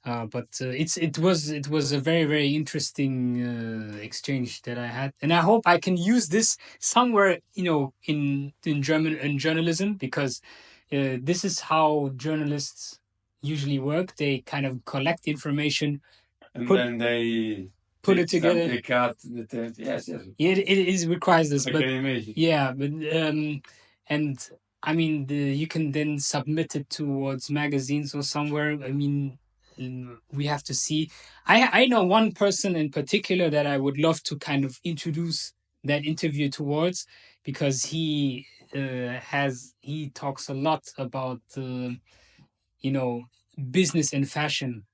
but it was a very, very interesting exchange that I had, and I hope I can use this somewhere, in journalism, because this is how journalists usually work. They kind of collect information, and then they put it together. They cut the text. Yes. Yeah, it requires this. I can imagine. Yeah, but and I mean, you can then submit it towards magazines or somewhere. I mean, we have to see. I know one person in particular that I would love to kind of introduce that interview towards, because he talks a lot about business and fashion,